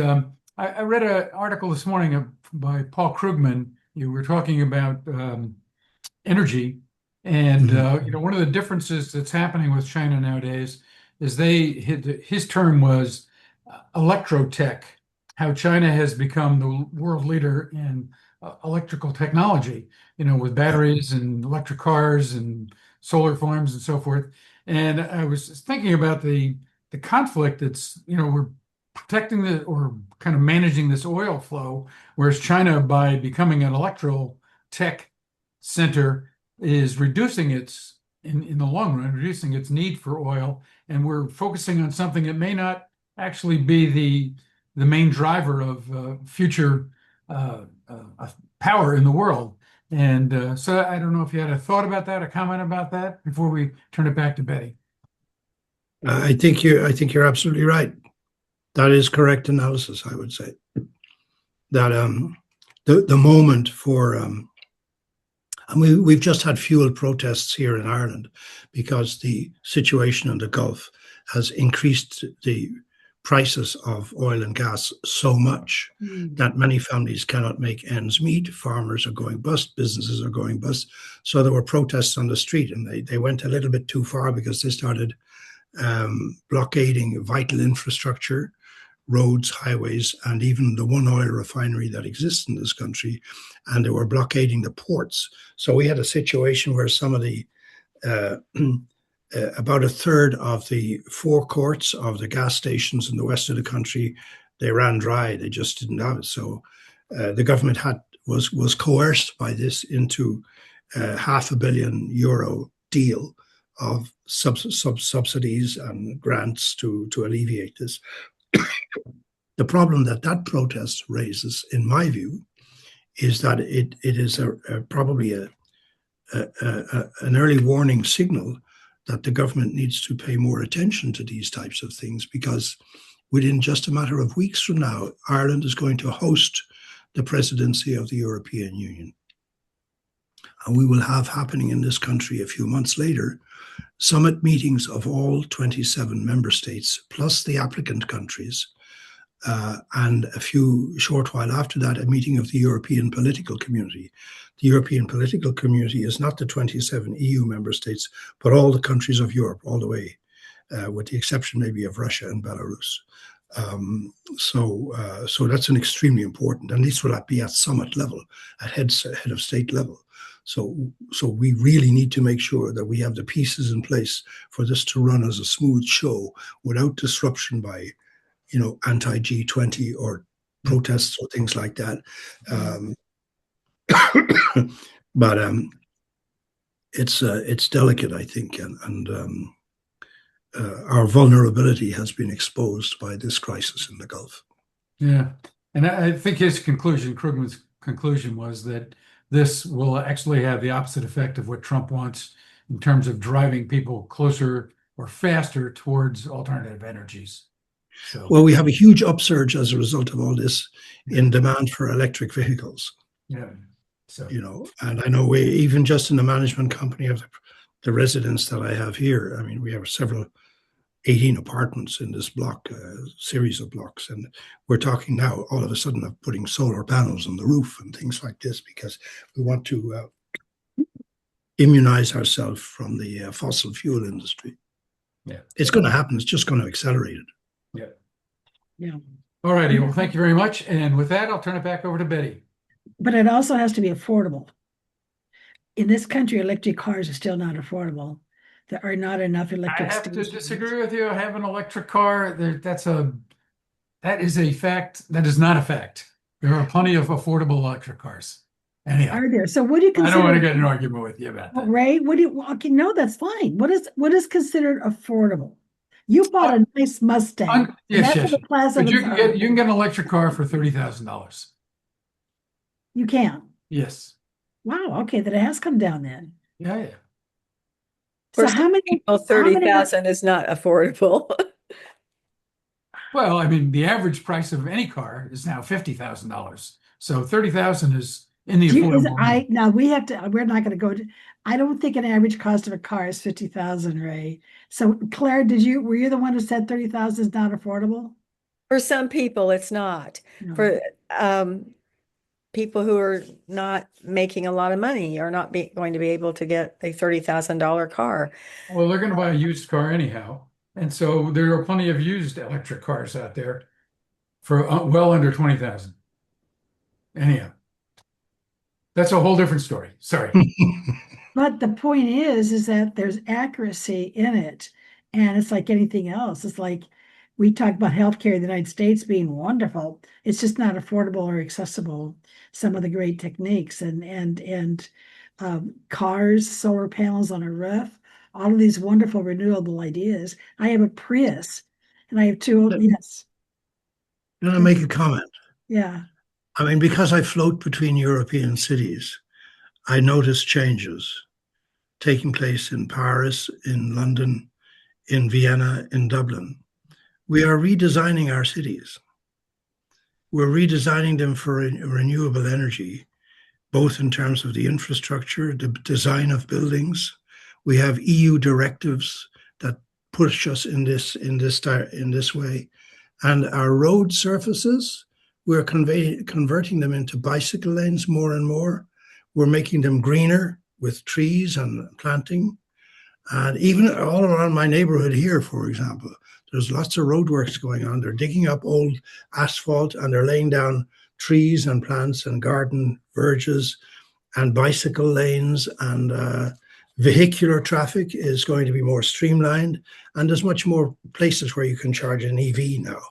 E: I read an article this morning by Paul Krugman. You were talking about energy, and one of the differences that's happening with China nowadays is his term was electrotech. How China has become the world leader in electrical technology, with batteries and electric cars and solar farms and so forth. And I was thinking about the conflict that's, we're protecting or kind of managing this oil flow, whereas China, by becoming an electro tech center, is reducing in the long run, reducing its need for oil. And we're focusing on something that may not actually be the main driver of future power in the world. And so I don't know if you had a thought about that, a comment about that before we turn it back to Betty.
D: I think you're absolutely right. That is correct analysis, I would say. That the moment for and we've just had fuel protests here in Ireland because the situation in the Gulf has increased the prices of oil and gas so much that many families cannot make ends meet. Farmers are going bust, businesses are going bust. So there were protests on the street, and they went a little bit too far because they started blockading vital infrastructure, roads, highways, and even the one oil refinery that exists in this country, and they were blockading the ports. So we had a situation where some of the about a third of the forecourts of the gas stations in the west of the country, they ran dry. They just didn't have it. So the government was coerced by this into €500 million deal of subsidies and grants to alleviate this. The problem that protest raises, in my view, is that it is probably an early warning signal that the government needs to pay more attention to these types of things, because within just a matter of weeks from now, Ireland is going to host the presidency of the European Union. And we will have happening in this country a few months later summit meetings of all 27 member states, plus the applicant countries, and a short while after that, a meeting of the European political community. The European political community is not the 27 EU member states, but all the countries of Europe, all the way, with the exception maybe of Russia and Belarus. So that's an extremely important, and this will be at summit level, at head of state level. So we really need to make sure that we have the pieces in place for this to run as a smooth show without disruption by, anti-G20 or protests or things like that. But it's delicate, I think, and our vulnerability has been exposed by this crisis in the Gulf.
E: Yeah, and I think Krugman's conclusion was that this will actually have the opposite effect of what Trump wants in terms of driving people closer or faster towards alternative energies. So,
D: well, we have a huge upsurge as a result of all this in demand for electric vehicles.
E: Yeah. So,
D: and I know even just in the management company of the residence that I have here, I mean, we have 18 apartments in this block, series of blocks. And we're talking now all of a sudden of putting solar panels on the roof and things like this, because we want to immunize ourselves from the fossil fuel industry.
E: Yeah,
D: it's going to happen. It's just going to accelerate it.
E: Yeah. All righty. Well, thank you very much. And with that, I'll turn it back over to Betty.
B: But it also has to be affordable. In this country, electric cars are still not affordable. there are not enough
E: I
B: electric
E: have to
B: stations.
E: disagree with you. I have an electric car. That is a fact. That is not a fact. There are plenty of affordable electric cars. Anyhow,
B: Are there? So what do you
E: I don't want to
B: consider,
E: get in an argument with you about that.
B: Ray? What do you, well, okay, no, that's fine. What is considered affordable? You bought a nice Mustang.
E: Yes,
B: That's
E: yes.
B: what the class
E: But
B: of
E: you can get an electric car for $30,000.
B: You can.
E: Yes.
B: Wow. Okay, that it has come down then.
E: Yeah, yeah.
B: So
G: For
B: how
G: some
B: many?
G: people,
B: how many-
G: 30,000 is not affordable.
E: Well, I mean, the average price of any car is now $50,000. So 30,000 is in the affordable range.
B: Now we have to. We're not going to go to. I don't think an average cost of a car is 50,000, Ray. So Claire, were you the one who said 30,000 is not affordable?
G: For some people, it's not.
B: No.
G: For people who are not making a lot of money are not going to be able to get a $30,000 car.
E: Well, they're going to buy a used car anyhow. And so there are plenty of used electric cars out there for well under 20,000. Anyhow, that's a whole different story. Sorry.
B: But the point is that there's accuracy in it. And it's like anything else. It's like we talk about healthcare in the United States being wonderful. It's just not affordable or accessible. Some of the great techniques and cars, solar panels on a roof, all of these wonderful renewable ideas. I have a Prius and I have two. Yes.
D: Can I make a comment?
B: Yeah.
D: I mean, because I float between European cities, I notice changes taking place in Paris, in London, in Vienna, in Dublin. We are redesigning our cities. We're redesigning them for renewable energy, both in terms of the infrastructure, the design of buildings. We have EU directives that push us in this way. And our road surfaces, we're converting them into bicycle lanes more and more. We're making them greener with trees and planting. And even all around my neighborhood here, for example, there's lots of roadworks going on. They're digging up old asphalt and they're laying down trees and plants and garden verges and bicycle lanes, and vehicular traffic is going to be more streamlined. And there's much more places where you can charge an EV now.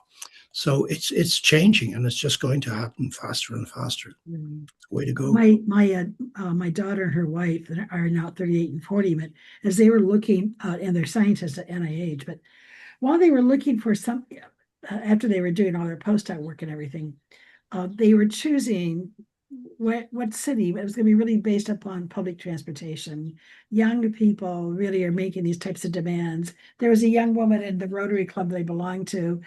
D: So it's changing, and it's just going to happen faster and faster. Way to go.
B: My daughter and her wife are now 38 and 40, but as they were looking, and they're scientists at NIH, but while they were looking for some, after they were doing all their postdoc work and everything, they were choosing what city. It was going to be really based upon public transportation. Young people really are making these types of demands. There was a young woman in the Rotary Club they belonged to.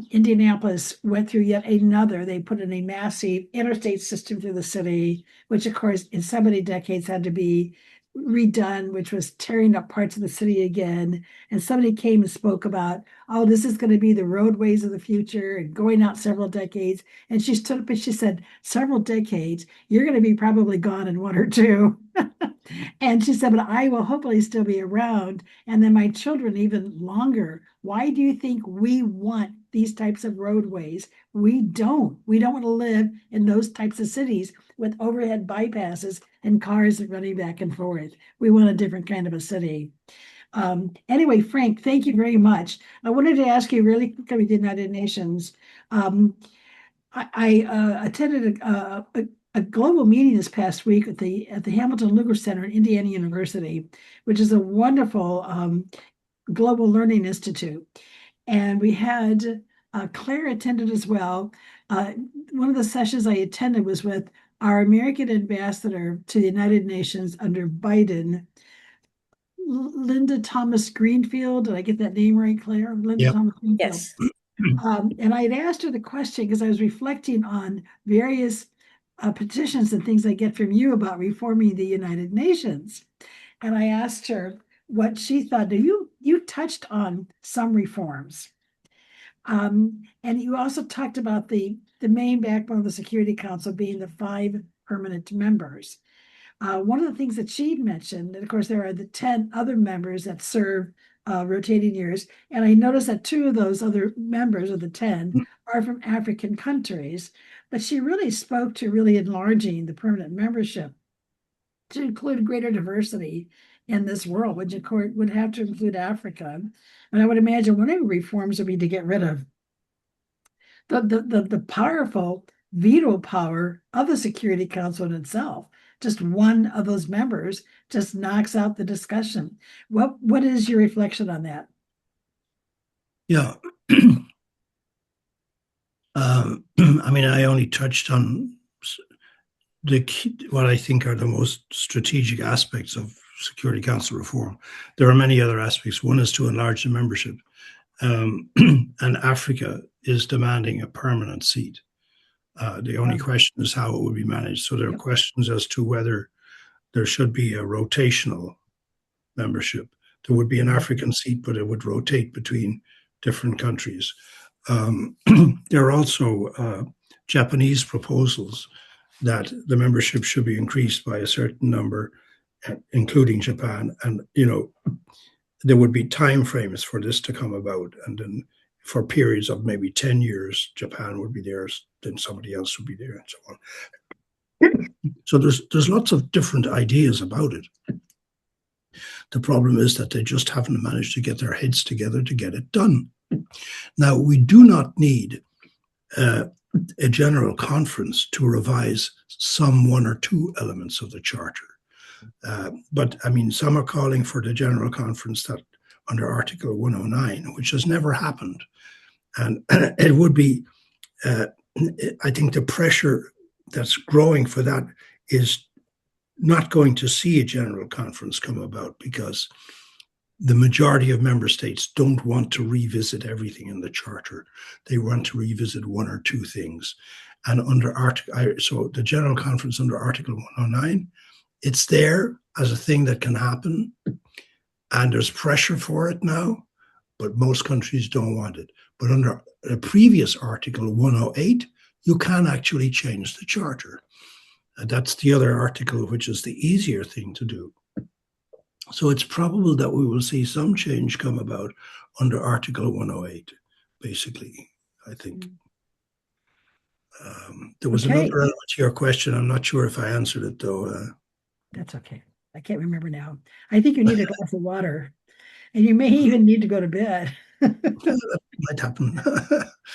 B: Indianapolis went through yet another. They put in a massive interstate system through the city, which of course in so many decades had to be redone, which was tearing up parts of the city again. And somebody came and spoke about, oh, this is going to be the roadways of the future and going out several decades. And she stood up and she said, several decades, you're going to be probably gone in one or two. And she said, but I will hopefully still be around. And then my children even longer. Why do you think we want these types of roadways? We don't want to live in those types of cities with overhead bypasses and cars running back and forth. We want a different kind of a city. Anyway, Frank, thank you very much. I wanted to ask you really quickly with the United Nations. I attended a global meeting this past week at the Hamilton Lugar Center at Indiana University, which is a wonderful global learning institute. And we had Claire attended as well. One of the sessions I attended was with our American ambassador to the United Nations under Biden, Linda Thomas Greenfield. Did I get that name right, Claire? Linda
D: Yep.
B: Thomas Greenfield.
G: Yes.
B: And I had asked her the question because I was reflecting on various petitions and things I get from you about reforming the United Nations. And I asked her what she thought. You touched on some reforms. And you also talked about the main backbone of the Security Council being the 5 permanent members. One of the things that she mentioned, and of course there are the 10 other members that serve rotating years, and I noticed that 2 of those other members of the 10 are from African countries, but she really spoke to really enlarging the permanent membership to include greater diversity in this world, which of course would have to include Africa. And I would imagine one of the reforms would be to get rid of the powerful veto power of the Security Council in itself. Just one of those members just knocks out the discussion. What is your reflection on that?
D: Yeah. I mean, I only touched on what I think are the most strategic aspects of Security Council reform. There are many other aspects. One is to enlarge the membership. And Africa is demanding a permanent seat. The only question is how it will be managed. So there are questions as to whether there should be a rotational membership. There would be an African seat, but it would rotate between different countries. There are also Japanese proposals that the membership should be increased by a certain number, including Japan. And, there would be time frames for this to come about. And then for periods of maybe 10 years, Japan would be there, then somebody else would be there, and so on. So there's lots of different ideas about it. The problem is that they just haven't managed to get their heads together to get it done. Now, we do not need a general conference to revise some one or two elements of the charter. But I mean, some are calling for the general conference that under Article 109, which has never happened. And it would be, I think the pressure that's growing for that is not going to see a general conference come about, because the majority of member states don't want to revisit everything in the charter. They want to revisit one or two things. And so the general conference under Article 109, it's there as a thing that can happen, and there's pressure for it now, but most countries don't want it. But under a previous Article 108, you can actually change the charter. And that's the other article, which is the easier thing to do. So it's probable that we will see some change come about under Article 108, basically, I think. There was another element to your question. I'm not sure if I answered it, though.
B: That's okay. I can't remember now. I think you need a glass of water, and you may even need to go to bed.
D: That might happen.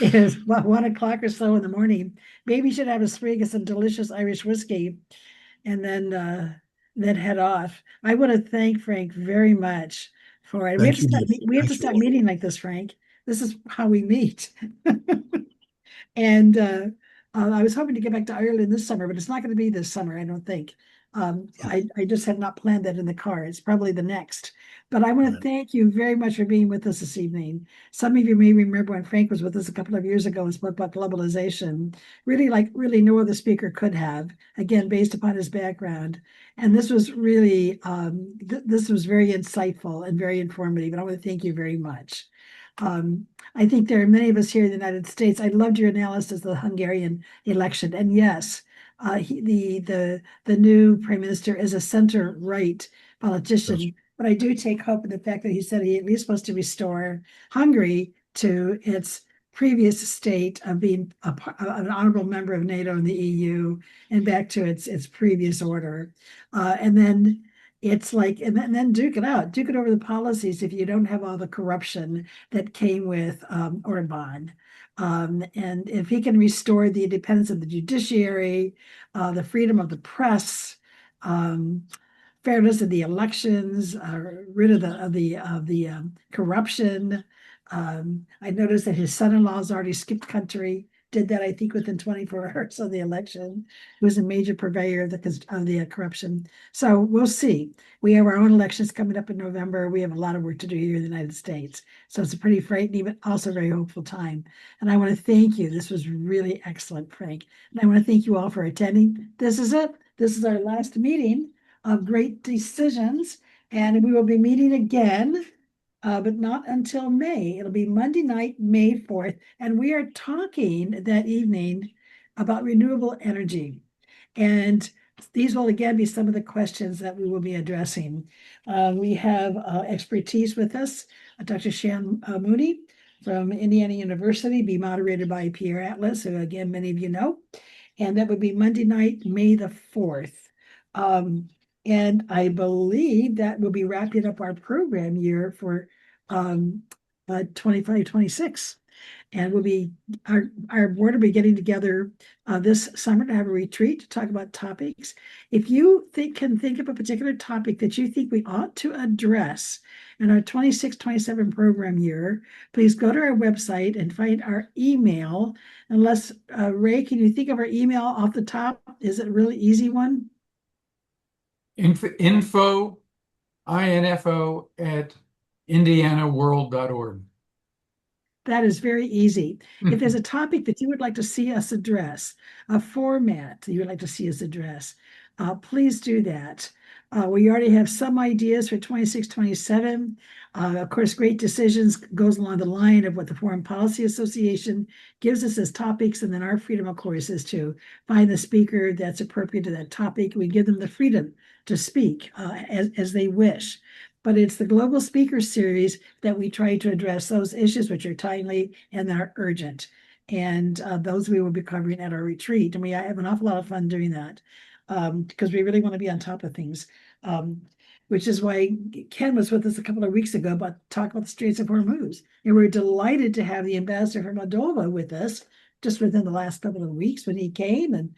B: It is about 1 o'clock or so in the morning. Maybe you should have a swig of some delicious Irish whiskey, and then head off. I want to thank Frank very much for it. We have to stop meeting like this, Frank. This is how we meet. And I was hoping to get back to Ireland this summer, but it's not going to be this summer, I don't think. I just have not planned that in the cards. Probably the next. But I want to thank you very much for being with us this evening. Some of you may remember when Frank was with us a couple of years ago and spoke about globalization, really no other speaker could have, again, based upon his background. And this was really, this was very insightful and very informative. And I want to thank you very much. I think there are many of us here in the United States. I loved your analysis of the Hungarian election. And yes, the new prime minister is a center-right politician, but I do take hope in the fact that he said he at least wants to restore Hungary to its previous state of being an honorable member of NATO and the EU, and back to its previous order. And then it's like, and then duke it over the policies if you don't have all the corruption that came with Orban. And if he can restore the independence of the judiciary, the freedom of the press, fairness of the elections, rid of the corruption. I noticed that his son-in-law's already skipped country. Did that, I think, within 24 hours of the election. He was a major purveyor of the corruption. So we'll see. We have our own elections coming up in November. We have a lot of work to do here in the United States. So it's a pretty frightening, but also very hopeful time. And I want to thank you. This was really excellent, Frank. And I want to thank you all for attending. This is it. This is our last meeting of Great Decisions. And we will be meeting again, but not until May. It'll be Monday night, May 4th. And we are talking that evening about renewable energy. And these will again be some of the questions that we will be addressing. We have expertise with us, Dr. Shan Mooney from Indiana University, be moderated by Pierre Atlas, who again, many of you know. And that would be Monday night, May the 4th. And I believe that will be wrapping up our program year for 25-26. And our board will be getting together this summer to have a retreat to talk about topics. If you can think of a particular topic that you think we ought to address in our 26-27 program year, please go to our website and find our email. Unless, Ray, can you think of our email off the top? Is it a really easy one?
E: Info, info at indianaworld.org.
B: That is very easy. If there's a topic that you would like to see us address, a format that you would like to see us address, please do that. We already have some ideas for 26-27. Of course, Great Decisions goes along the line of what the Foreign Policy Association gives us as topics, and then our freedom, of course, is to find the speaker that's appropriate to that topic. We give them the freedom to speak as they wish. But it's the Global Speaker Series that we try to address those issues which are timely and are urgent. And those we will be covering at our retreat. And we have an awful lot of fun doing that because we really want to be on top of things, which is why Ken was with us a couple of weeks ago about talk about the Straits of Hormuz. And we're delighted to have the ambassador from Moldova with us just within the last couple of weeks when he came and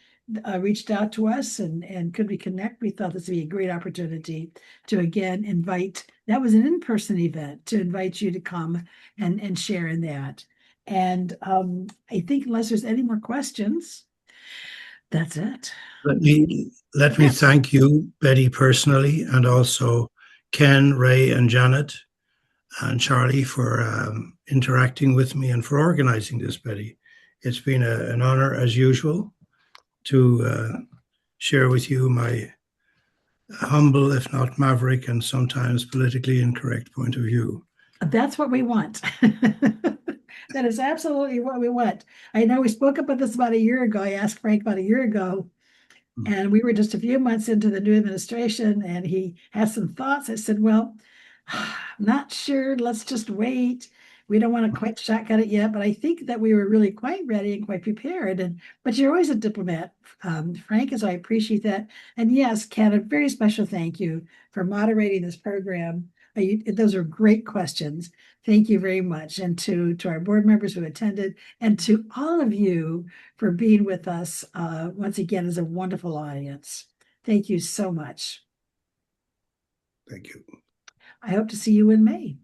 B: reached out to us and could we connect. We thought this would be a great opportunity to again invite, that was an in-person event, to invite you to come and share in that. And I think unless there's any more questions, that's it.
D: Let me
B: Yes.
D: thank you, Betty, personally, and also Ken, Ray, and Janet, and Charlie for interacting with me and for organizing this, Betty. It's been an honor, as usual, to share with you my humble, if not maverick, and sometimes politically incorrect point of view.
B: That's what we want. That is absolutely what we want. I know we spoke about this about a year ago. I asked Frank about a year ago, and we were just a few months into the new administration, and he had some thoughts. I said, well, I'm not sure. Let's just wait. We don't want to quite shotgun it yet, but I think that we were really quite ready and quite prepared. But you're always a diplomat, Frank, and so I appreciate that. And yes, Ken, a very special thank you for moderating this program. Those are great questions. Thank you very much. And to our board members who attended, and to all of you for being with us once again as a wonderful audience. Thank you so much.
D: Thank you.
B: I hope to see you in May.